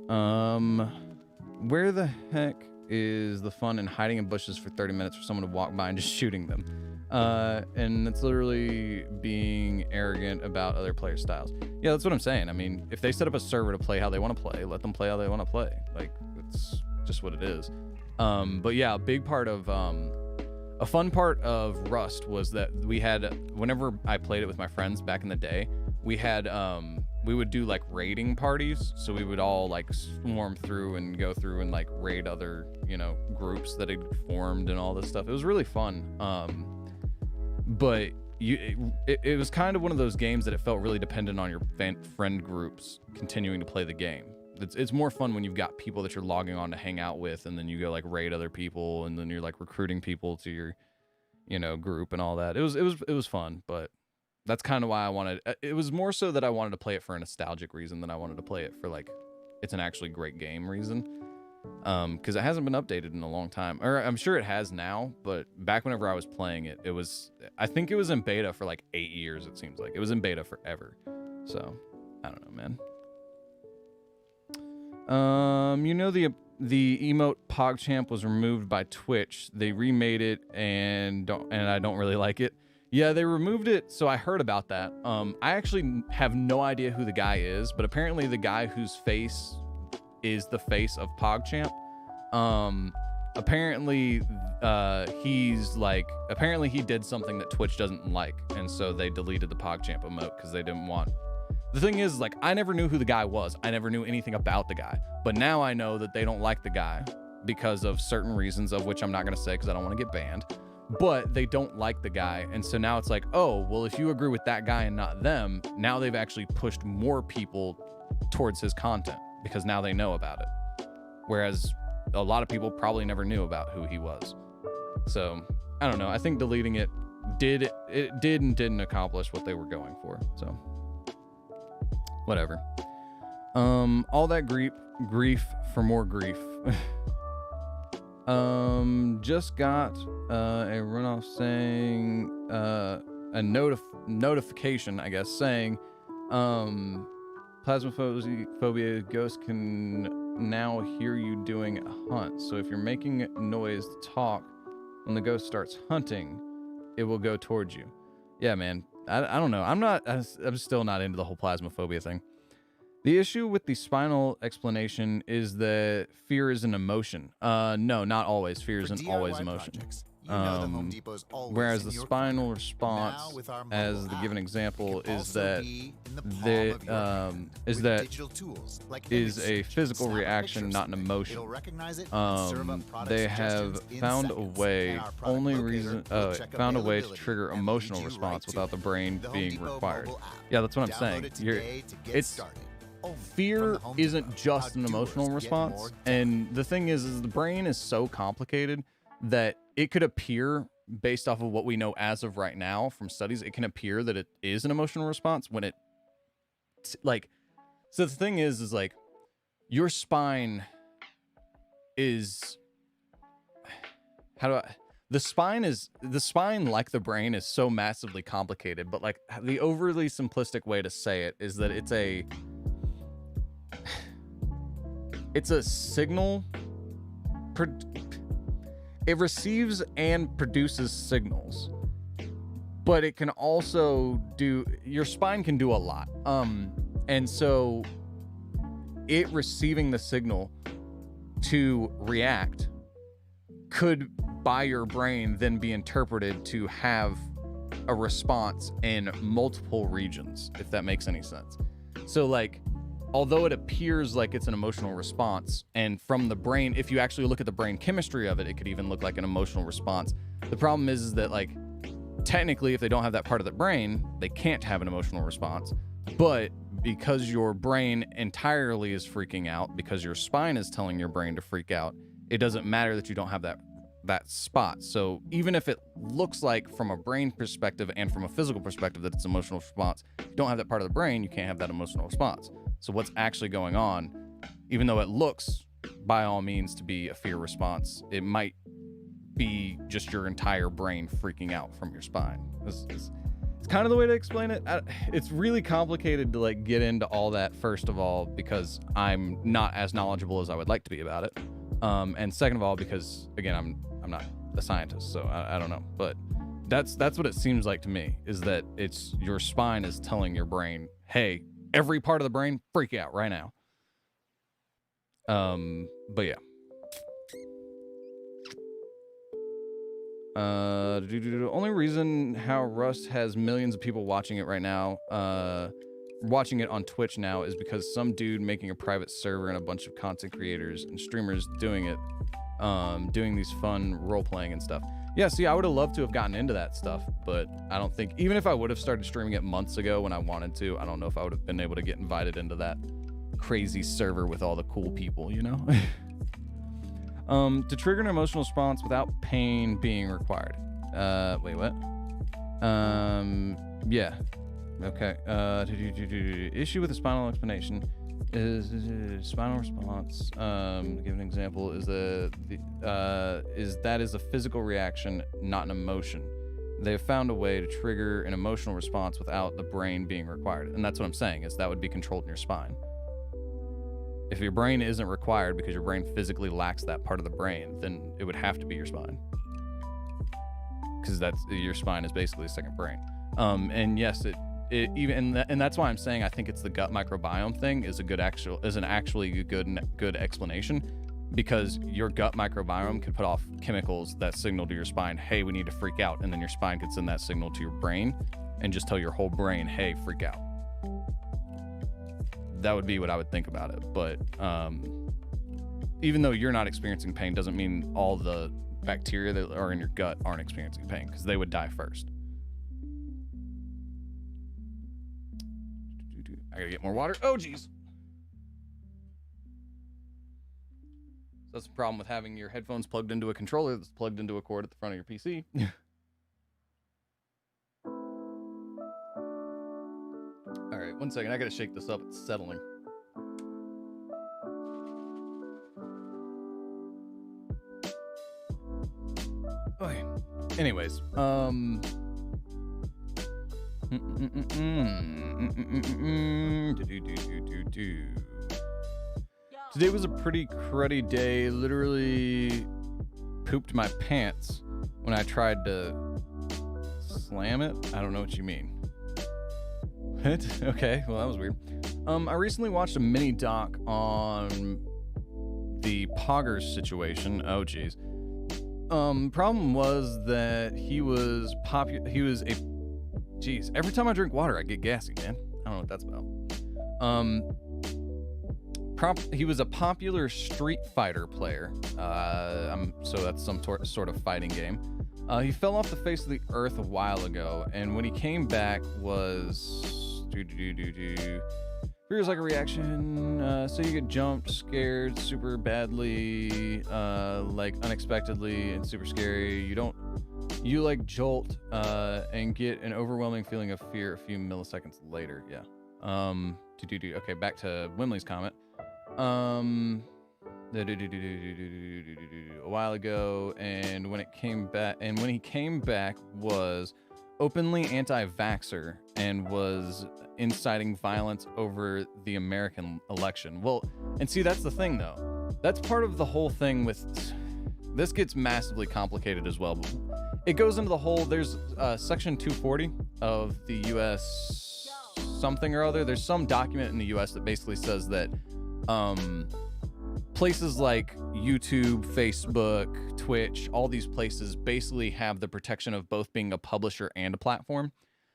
Speaker 1: Where the heck is the fun in hiding in bushes for 30 minutes for someone to walk by and just shooting them? And it's literally being arrogant about other player styles. Yeah, that's what I'm saying. I mean, if they set up a server to play how they want to play, let them play how they want to play. Like, it's just what it is. But yeah, a fun part of Rust was that we had, whenever I played it with my friends back in the day, we had, we would do like raiding parties. So we would all like swarm through and go through and like raid other, groups that had formed and all this stuff. It was really fun. But it was kind of one of those games that it felt really dependent on your friend groups continuing to play the game. It's more fun when you've got people that you're logging on to hang out with, and then you go like raid other people, and then you're like recruiting people to your, group and all that. It was fun, but that's kind of why I wanted. It was more so that I wanted to play it for a nostalgic reason than I wanted to play it for like it's an actually great game reason. Because it hasn't been updated in a long time, or I'm sure it has now, but back whenever I was playing it, I think it was in beta for like 8 years. It seems like it was in beta forever. So I don't know, man. The emote PogChamp was removed by Twitch. They remade it and I don't really like it. Yeah, they removed it, so I heard about that. I actually have no idea who the guy is, but apparently the guy whose face is the face of PogChamp. Apparently he did something that Twitch doesn't like, and so they deleted the PogChamp emote because they didn't want. The thing is, like, I never knew who the guy was. I never knew anything about the guy, but now I know that they don't like the guy because of certain reasons, of which I'm not gonna say because I don't want to get banned. But they don't like the guy, and so now it's like, oh, well, if you agree with that guy and not them, now they've actually pushed more people towards his content because now they know about it. whereas a lot of people probably never knew about who he was. So I don't know. I think deleting it did and didn't accomplish what they were going for. So whatever. All that grief for more grief. Just got a runoff saying a notification, I guess, saying Plasmophobia ghosts can now hear you doing a hunt. So if you're making noise to talk when the ghost starts hunting, it will go towards you. Yeah, man. I don't know. I'm still not into the whole Plasmophobia thing. The issue with the spinal explanation is that fear is an emotion. No, not always. Fear isn't always emotion. Whereas the spinal response, as the given example, is that is a physical reaction, not an emotion. They have found a way found a way to trigger emotional response without the brain being required. Yeah, that's what I'm saying. Fear isn't just an emotional response, and the thing is the brain is so complicated that it could appear, based off of what we know as of right now from studies, it can appear that it is an emotional response when it so the thing is like your spine is the spine, like the brain, is so massively complicated, but like the overly simplistic way to say it is that it's a signal. It receives and produces signals, but it can also your spine can do a lot. And so it receiving the signal to react could, by your brain, then be interpreted to have a response in multiple regions, if that makes any sense. So like, although it appears like it's an emotional response, and from the brain, if you actually look at the brain chemistry of it, it could even look like an emotional response. The problem is that like, technically, if they don't have that part of the brain, they can't have an emotional response. But because your brain entirely is freaking out, because your spine is telling your brain to freak out, it doesn't matter that you don't have that spot. So even if it looks like from a brain perspective and from a physical perspective that it's an emotional response, if you don't have that part of the brain, you can't have that emotional response. So what's actually going on, even though it looks by all means to be a fear response, it might be just your entire brain freaking out from your spine. It's kind of the way to explain it. It's really complicated to like get into all that, first of all, because I'm not as knowledgeable as I would like to be about it. And second of all, because again, I'm not a scientist, so I don't know. But that's what it seems like to me, is that it's your spine is telling your brain, hey, every part of the brain, freak out right now. But yeah. Only reason how Rust has millions of people watching it right now, watching it on Twitch now, is because some dude making a private server and a bunch of content creators and streamers doing it, doing these fun role-playing and stuff. Yeah, see, I would have loved to have gotten into that stuff, but I don't think, even if I would have started streaming it months ago when I wanted to, I don't know if I would have been able to get invited into that crazy server with all the cool people, you know? To trigger an emotional response without pain being required. Wait, what? Yeah. Okay. Issue with the spinal explanation is spinal response. Give an example is that is a physical reaction, not an emotion. They have found a way to trigger an emotional response without the brain being required, and that's what I'm saying, is that would be controlled in your spine. If your brain isn't required because your brain physically lacks that part of the brain, then it would have to be your spine, because your spine is basically a second brain. And yes, and that's why I'm saying I think it's the gut microbiome thing is an actually good explanation, because your gut microbiome could put off chemicals that signal to your spine, hey, we need to freak out, and then your spine could send that signal to your brain and just tell your whole brain, hey, freak out. That would be what I would think about it. But even though you're not experiencing pain doesn't mean all the bacteria that are in your gut aren't experiencing pain, because they would die first. I gotta get more water. Oh, geez. That's the problem with having your headphones plugged into a controller that's plugged into a cord at the front of your PC. All right, 1 second. I gotta shake this up. It's settling. Okay. Anyways, today was a pretty cruddy day. Literally pooped my pants when I tried to slam it. I don't know what you mean. What? Okay, well that was weird. I recently watched a mini doc on the Poggers situation. Oh geez. Problem was that he was a jeez, every time I drink water I get gassy, man. I don't know what that's about. He was a popular Street Fighter player. So that's some sort of fighting game. He fell off the face of the earth a while ago, and when he came back was fears like a reaction. So you get jumped, scared super badly, like unexpectedly and super scary. You like jolt and get an overwhelming feeling of fear a few milliseconds later. Yeah. Okay, back to Wimley's comment. A while ago, and when he came back was openly anti-vaxxer and was inciting violence over the American election. Well, and see, that's the thing though. That's part of the whole thing with this gets massively complicated as well. But it goes into the whole, there's section 240 of the US something or other. There's some document in the US that basically says that places like YouTube, Facebook, Twitch, all these places basically have the protection of both being a publisher and a platform.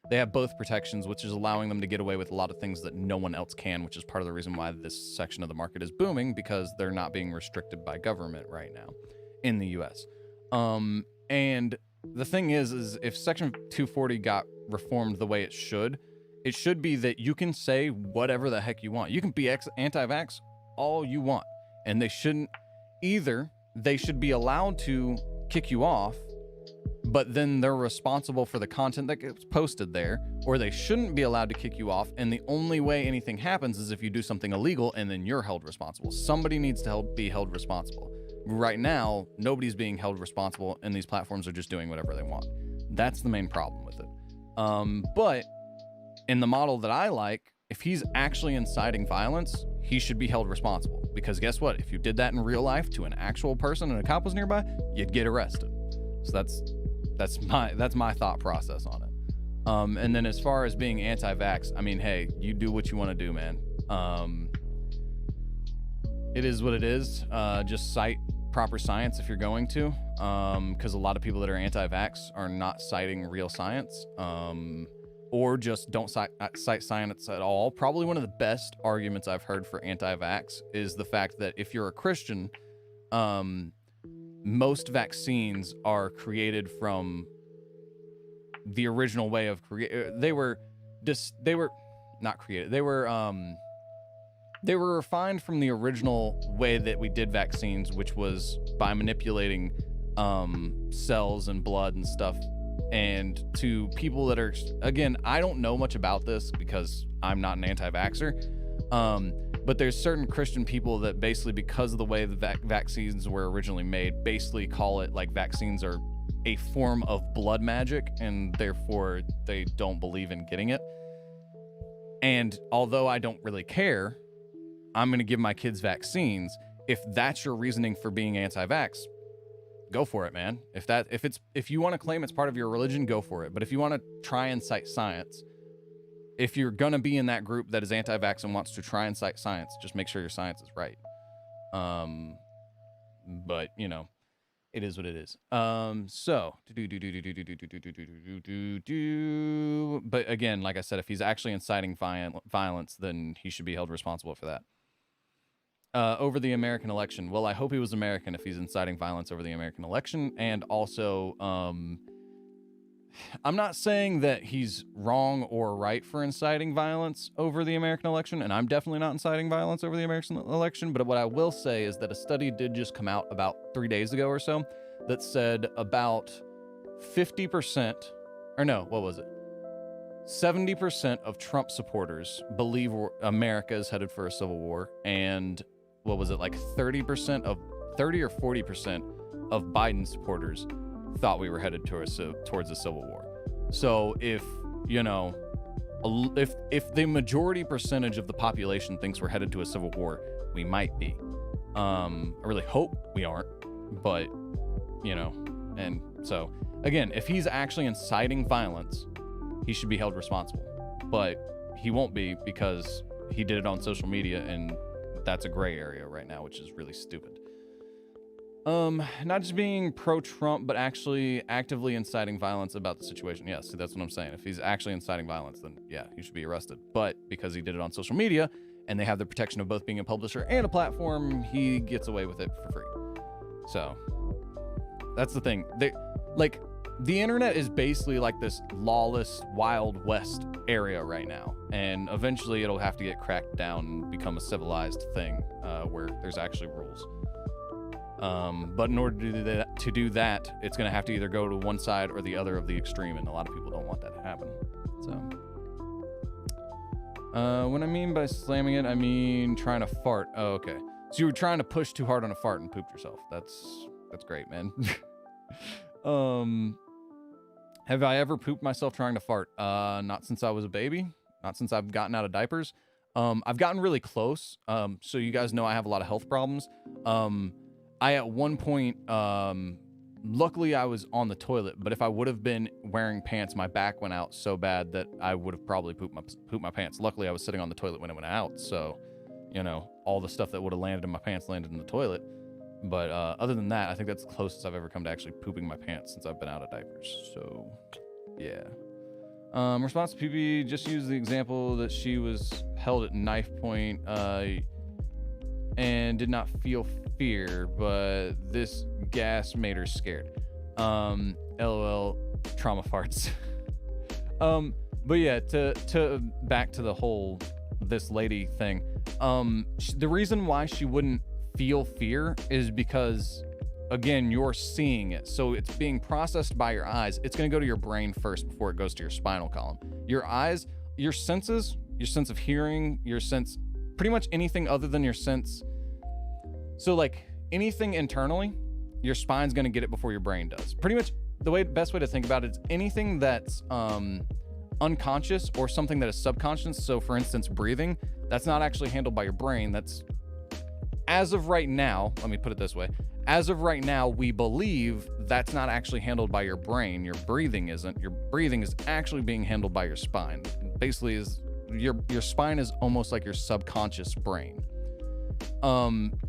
Speaker 1: They have both protections, which is allowing them to get away with a lot of things that no one else can, which is part of the reason why this section of the market is booming, because they're not being restricted by government right now in the US. And the thing is if Section 240 got reformed the way it should be that you can say whatever the heck you want. You can be anti-vax all you want. And they shouldn't either. They should be allowed to kick you off, but then they're responsible for the content that gets posted there, or they shouldn't be allowed to kick you off. And the only way anything happens is if you do something illegal and then you're held responsible. Somebody needs to be held responsible. Right now, nobody's being held responsible and these platforms are just doing whatever they want. That's the main problem with it. But in the model that I like, if he's actually inciting violence, he should be held responsible. Because guess what? If you did that in real life to an actual person and a cop was nearby, you'd get arrested. So that's my thought process on it. And then as far as being anti-vax, I mean, hey, you do what you want to do, man. It is what it is. Just cite proper science if you're going to, because a lot of people that are anti-vax are not citing real science. Or just don't cite science at all. Probably one of the best arguments I've heard for anti-vax is the fact that if you're a Christian, most vaccines are created from the original way of they were refined from the original way that we did vaccines, which was by manipulating cells and blood and stuff. And to people that are, again, I don't know much about this because I'm not an anti-vaxxer, but there's certain Christian people that basically, because of the way the vaccines were originally made, basically call it like vaccines are a form of blood magic, and therefore they don't believe in getting it. And although I don't really care, I'm going to give my kids vaccines. If that's your reasoning for being anti-vax, go for it, man. If you want to claim it's part of your religion, go for it. But if you want to try and cite science, if you're going to be in that group that is anti-vax and wants to try and cite science, just make sure your science is right. But, you know, it is what it is. But again, like I said, if he's actually inciting violence, then he should be held responsible for that. Over the American election. Well, I hope he was American if he's inciting violence over the American election. And also, I'm not saying that he's wrong or right for inciting violence over the American election, and I'm definitely not inciting violence over the American election, but what I will say is that a study did just come out about 3 days ago or so that said about 50%, or no, what was it? 70% of Trump supporters believe America is headed for a civil war, and what was it, like 30 or 40% of Biden supporters thought we were headed towards a civil war. So if, you know, if the majority percentage of the population thinks we're headed to a civil war, we might be. I really hope we aren't, but, you know, and so, again, if he's actually inciting violence, he should be held responsible. But he won't be because he did it on social media, and that's a gray area right now, which is really stupid. Not just being pro-Trump, but actually actively inciting violence about the situation. Yeah, see, that's what I'm saying. If he's actually inciting violence, then yeah, he should be arrested. But because he did it on social media, and they have the protection of both being a publisher and a platform, he gets away with it for free. So, that's the thing. The internet is basically like this lawless, Wild West area right now. And eventually it'll have to get cracked down and become a civilized thing where there's actually rules. But in order to do that, it's going to have to either go to one side or the other of the extreme, and a lot of people don't want that to happen. So, what I mean by slamming it, I mean trying to fart. Oh, okay. So you were trying to push too hard on a fart and pooped yourself. That's great, man. Have I ever pooped myself trying to fart? Not since I was a baby. Not since I've gotten out of diapers. I've gotten really close. So you guys know I have a lot of health problems. I at one point, luckily I was on the toilet, but if I would have been wearing pants, my back went out so bad that I would have probably pooped my pants. Luckily I was sitting on the toilet when it went out, so, you know, all the stuff that would have landed in my pants landed in the toilet. But other than that, I think that's the closest I've ever come to actually pooping my pants since I've been out of diapers. So, yeah. Response to PP, just use the example that she was held at knife point and did not feel fear, but this gas made her scared. LOL, trauma farts. But yeah, to back to the whole this lady thing. The reason why she wouldn't feel fear is because, again, you're seeing it, so it's being processed by your eyes. It's going to go to your brain first before it goes to your spinal column. Your eyes, your senses, your sense of hearing, your sense, pretty much anything other than your sense. So like anything internally, your spine's going to get it before your brain does. Pretty much the best way to think about it is anything that's unconscious or something that is subconscious. So for instance, breathing, that's not actually handled by your brain. That's, as of right now, let me put it this way. As of right now, we believe that's not actually handled by your brain. Your breathing isn't. Your breathing is actually being handled by your spine. Basically, is your spine is almost like your subconscious brain.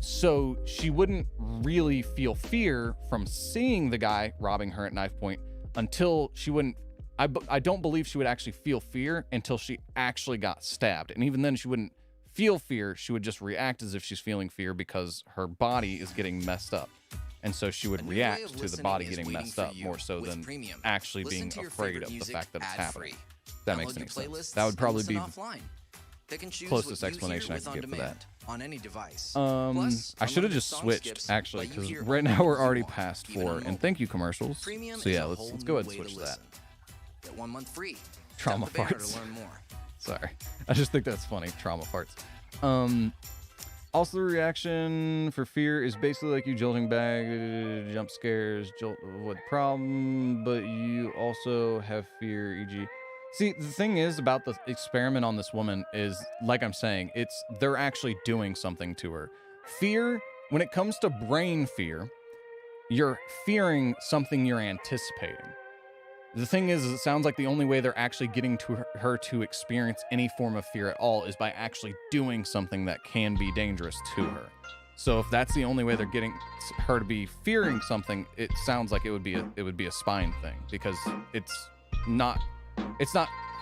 Speaker 1: So she wouldn't really feel fear from seeing the guy robbing her at knife point until she wouldn't. I don't believe she would actually feel fear until she actually got stabbed. And even then, she wouldn't feel fear. She would just react as if she's feeling fear because her body is getting messed up. And so she would react to the body getting messed up more so than actually being afraid of the fact that it's happening. If that makes any sense. That would probably be the closest explanation I can give for that.
Speaker 2: On any device.
Speaker 1: I should have just switched, actually, because right now we're already past 4. And thank you, commercials. So yeah, let's go ahead and switch to that.
Speaker 2: Get 1 month free.
Speaker 1: Trauma farts. Sorry. I just think that's funny. Trauma farts. Also, the reaction for fear is basically like you jolting back, jump scares, jolt avoid the problem, but you also have fear, e.g. See, the thing is about the experiment on this woman is, like I'm saying, they're actually doing something to her. Fear, when it comes to brain fear, you're fearing something you're anticipating. The thing is it sounds like the only way they're actually getting to her to experience any form of fear at all is by actually doing something that can be dangerous to her. So if that's the only way they're getting her to be fearing something, it sounds like it would be a spine thing, because it's not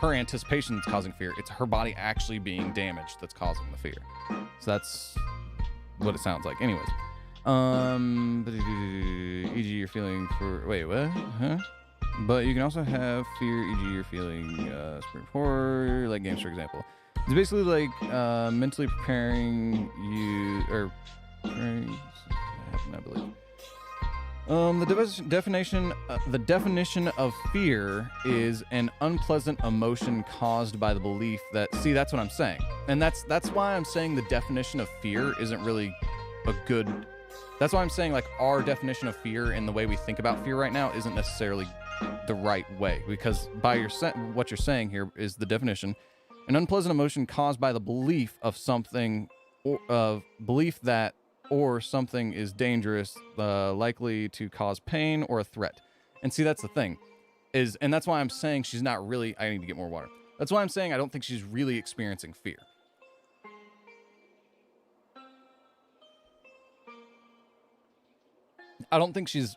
Speaker 1: her anticipation that's causing fear. It's her body actually being damaged that's causing the fear. So that's what it sounds like. Anyways, e.g. you're feeling for, wait, what? Huh? But you can also have fear, e.g. you're feeling spring horror, like games, for example. It's basically like mentally preparing you, or preparing, I believe. The definition of fear is an unpleasant emotion caused by the belief that. See, that's what I'm saying, and that's why I'm saying the definition of fear isn't really a good. That's why I'm saying like our definition of fear and the way we think about fear right now isn't necessarily the right way, because by what you're saying here is the definition: an unpleasant emotion caused by the belief of something, or of belief that. Or something is dangerous, likely to cause pain or a threat. And see, that's the thing, and that's why I'm saying she's not really. I need to get more water. That's why I'm saying I don't think she's really experiencing fear. I don't think she's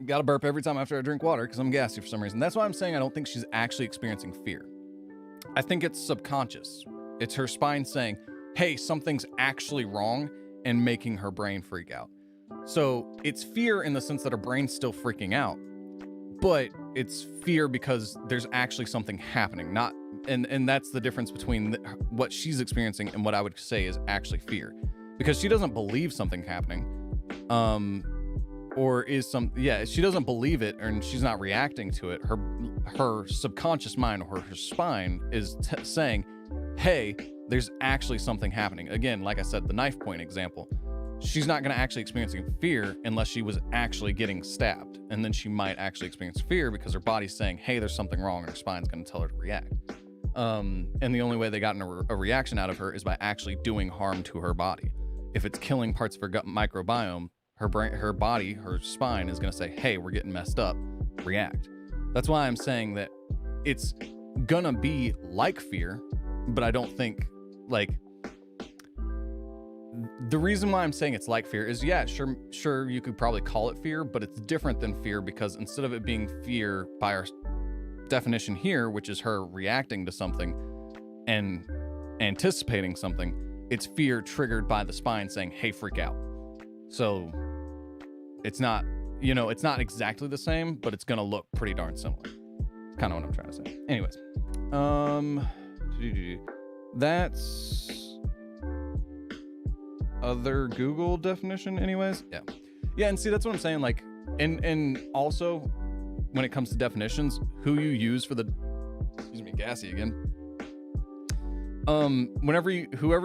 Speaker 1: got to burp every time after I drink water because I'm gassy for some reason. That's why I'm saying I don't think she's actually experiencing fear. I think it's subconscious. It's her spine saying, hey, something's actually wrong, and making her brain freak out. So it's fear in the sense that her brain's still freaking out, but it's fear because there's actually something happening. And that's the difference between what she's experiencing and what I would say is actually fear, because she doesn't believe something happening, she doesn't believe it, and she's not reacting to it. Her subconscious mind, or her spine, is saying, hey, there's actually something happening. Again, like I said, the knife point example, she's not going to actually experience fear unless she was actually getting stabbed. And then she might actually experience fear because her body's saying, hey, there's something wrong, and her spine's going to tell her to react. And the only way they got a reaction out of her is by actually doing harm to her body. If it's killing parts of her gut microbiome, her brain, her body, her spine is going to say, hey, we're getting messed up, react. That's why I'm saying that it's going to be like fear, but I don't think, like, the reason why I'm saying it's like fear is, yeah, sure, you could probably call it fear, but it's different than fear, because instead of it being fear by our definition here, which is her reacting to something and anticipating something, it's fear triggered by the spine saying, hey, freak out. So it's not, it's not exactly the same, but it's going to look pretty darn similar. It's kind of what I'm trying to say. Anyways, that's other Google definition anyways. Yeah, and see, that's what I'm saying, like, and also when it comes to definitions, who you use for the, excuse me, gassy again, whoever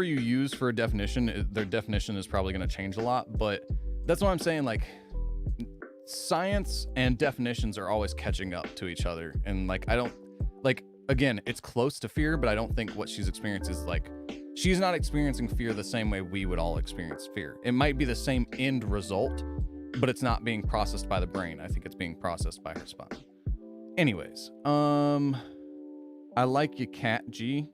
Speaker 1: you use for a definition, their definition is probably going to change a lot. But that's what I'm saying, like, science and definitions are always catching up to each other, and like, I don't, like, again, it's close to fear, but I don't think what she's experiencing is, like, she's not experiencing fear the same way we would all experience fear. It might be the same end result, but it's not being processed by the brain. I think it's being processed by her spine. Anyways, I like you, cat G.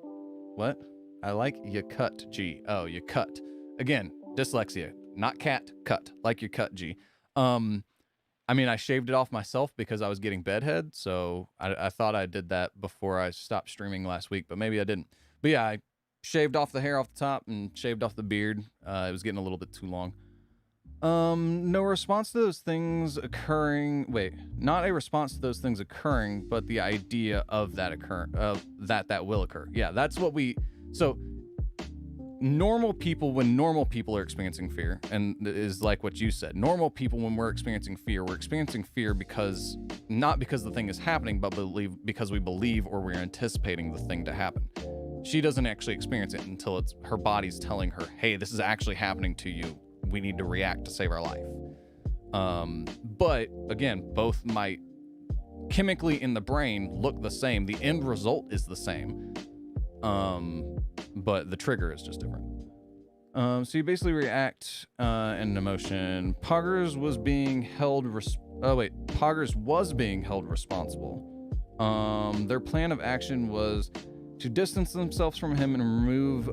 Speaker 1: What? I like you, cut G. Oh, you cut. Again, dyslexia. Not cat, cut. Like your cut G. I mean, I shaved it off myself because I was getting bedhead, so I thought I did that before I stopped streaming last week, but maybe I didn't. But yeah, I shaved off the hair off the top and shaved off the beard. It was getting a little bit too long. No response to those things occurring. Wait, not a response to those things occurring, but the idea of that that will occur. Yeah, that's what so normal people, when normal people are experiencing fear, and is like what you said, normal people, when we're experiencing fear because, not because the thing is happening, but because we believe or we're anticipating the thing to happen. She doesn't actually experience it until it's her body's telling her, hey, this is actually happening to you. We need to react to save our life. But again, both might chemically in the brain look the same. The end result is the same. But the trigger is just different. So you basically react in an emotion. Poggers was being held responsible. Their plan of action was to distance themselves from him and remove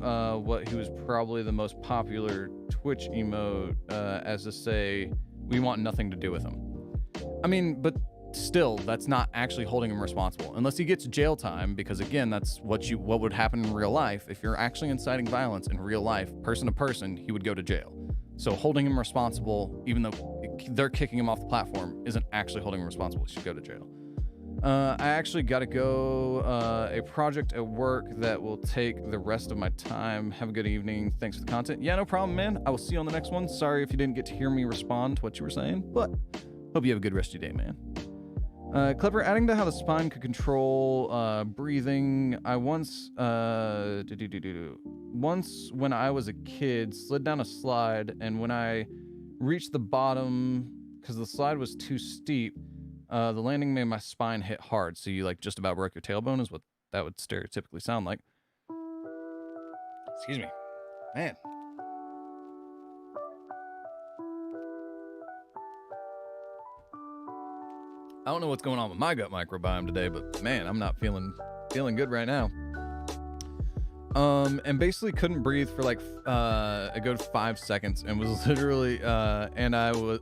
Speaker 1: what he was probably the most popular Twitch emote, as to say, we want nothing to do with him. I mean, but still, that's not actually holding him responsible, unless he gets jail time, because again, that's what would happen in real life. If you're actually inciting violence in real life, person to person, he would go to jail. So holding him responsible, even though they're kicking him off the platform, isn't actually holding him responsible. He should go to jail. I actually got to go. A project at work that will take the rest of my time. Have a good evening. Thanks for the content. Yeah, no problem, man. I will see you on the next one. Sorry if you didn't get to hear me respond to what you were saying, but hope you have a good rest of your day, man. Clever, adding to how the spine could control breathing. I once, once when I was a kid, slid down a slide, and when I reached the bottom, because the slide was too steep, the landing made my spine hit hard. So you like just about broke your tailbone is what that would stereotypically sound like. Excuse me. Man. I don't know what's going on with my gut microbiome today, but man, I'm not feeling good right now. And basically couldn't breathe for like a good 5 seconds, and was literally and I was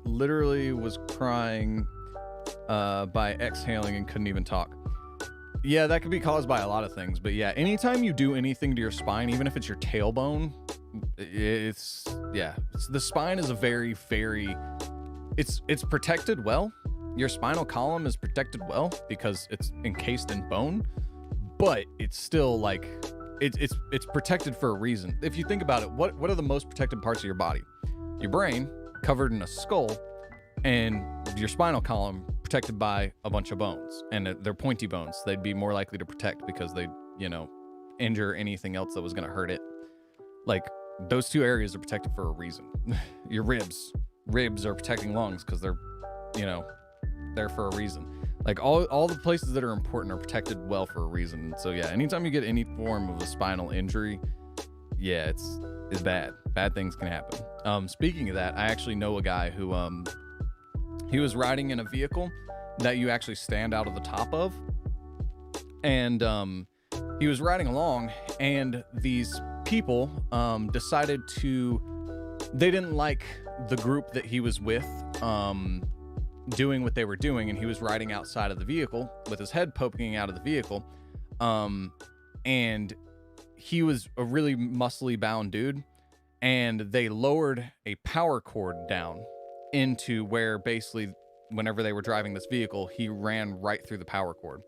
Speaker 1: crying by exhaling and couldn't even talk. Yeah, that could be caused by a lot of things, but yeah, anytime you do anything to your spine, even if it's your tailbone, the spine is a very, very, it's protected well. Your spinal column is protected well because it's encased in bone, but it's still like, it's protected for a reason. If you think about it, what are the most protected parts of your body? Your brain, covered in a skull, and your spinal column protected by a bunch of bones, and they're pointy bones. They'd be more likely to protect because they, injure anything else that was going to hurt it. Like, those two areas are protected for a reason. Your ribs are protecting lungs because they're, there for a reason. Like, all the places that are important are protected well for a reason. So yeah, anytime you get any form of a spinal injury, yeah, it's bad. Bad things can happen. Speaking of that, I actually know a guy who he was riding in a vehicle that you actually stand out of the top of, and he was riding along, and these people decided they didn't like the group that he was with doing what they were doing, and he was riding outside of the vehicle with his head poking out of the vehicle, and he was a really muscly bound dude, and they lowered a power cord down into where basically whenever they were driving this vehicle, he ran right through the power cord,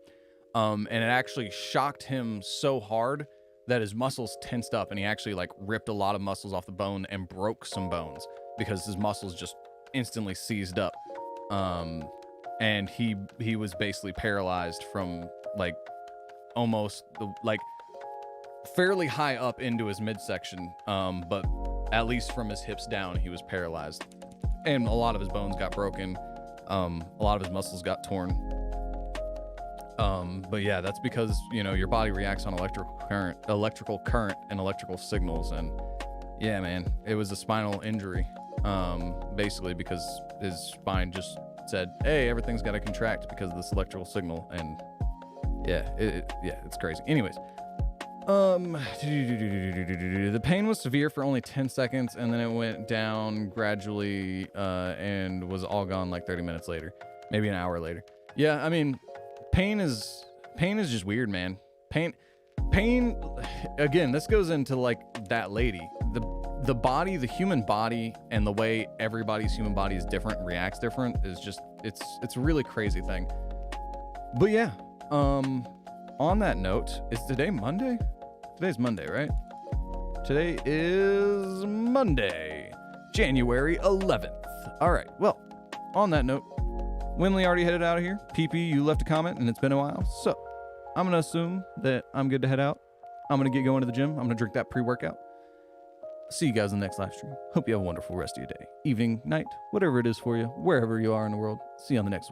Speaker 1: and it actually shocked him so hard that his muscles tensed up, and he actually like ripped a lot of muscles off the bone and broke some bones because his muscles just instantly seized up. And he was basically paralyzed from like almost like fairly high up into his midsection, but at least from his hips down, he was paralyzed, and a lot of his bones got broken. A lot of his muscles got torn. But yeah, that's because, your body reacts on electrical current and electrical signals. And yeah, man, it was a spinal injury, basically because his spine just said, hey, everything's got to contract because of this electrical signal. And yeah, it's crazy. Anyways, the pain was severe for only 10 seconds, and then it went down gradually, and was all gone like 30 minutes later, maybe an hour later. Yeah, I mean, pain is just weird, man. Pain, again, this goes into like that lady, the body, the human body, and the way everybody's human body is different, reacts different, is just, it's a really crazy thing. But yeah, on that note, is today Monday? Today's Monday, right? Today is Monday, January 11th. All right, well, on that note, Winley already headed out of here. PP, you left a comment, and it's been a while, so I'm going to assume that I'm good to head out. I'm going to get going to the gym. I'm going to drink that pre-workout. See you guys in the next live stream. Hope you have a wonderful rest of your day, evening, night, whatever it is for you, wherever you are in the world. See you on the next one.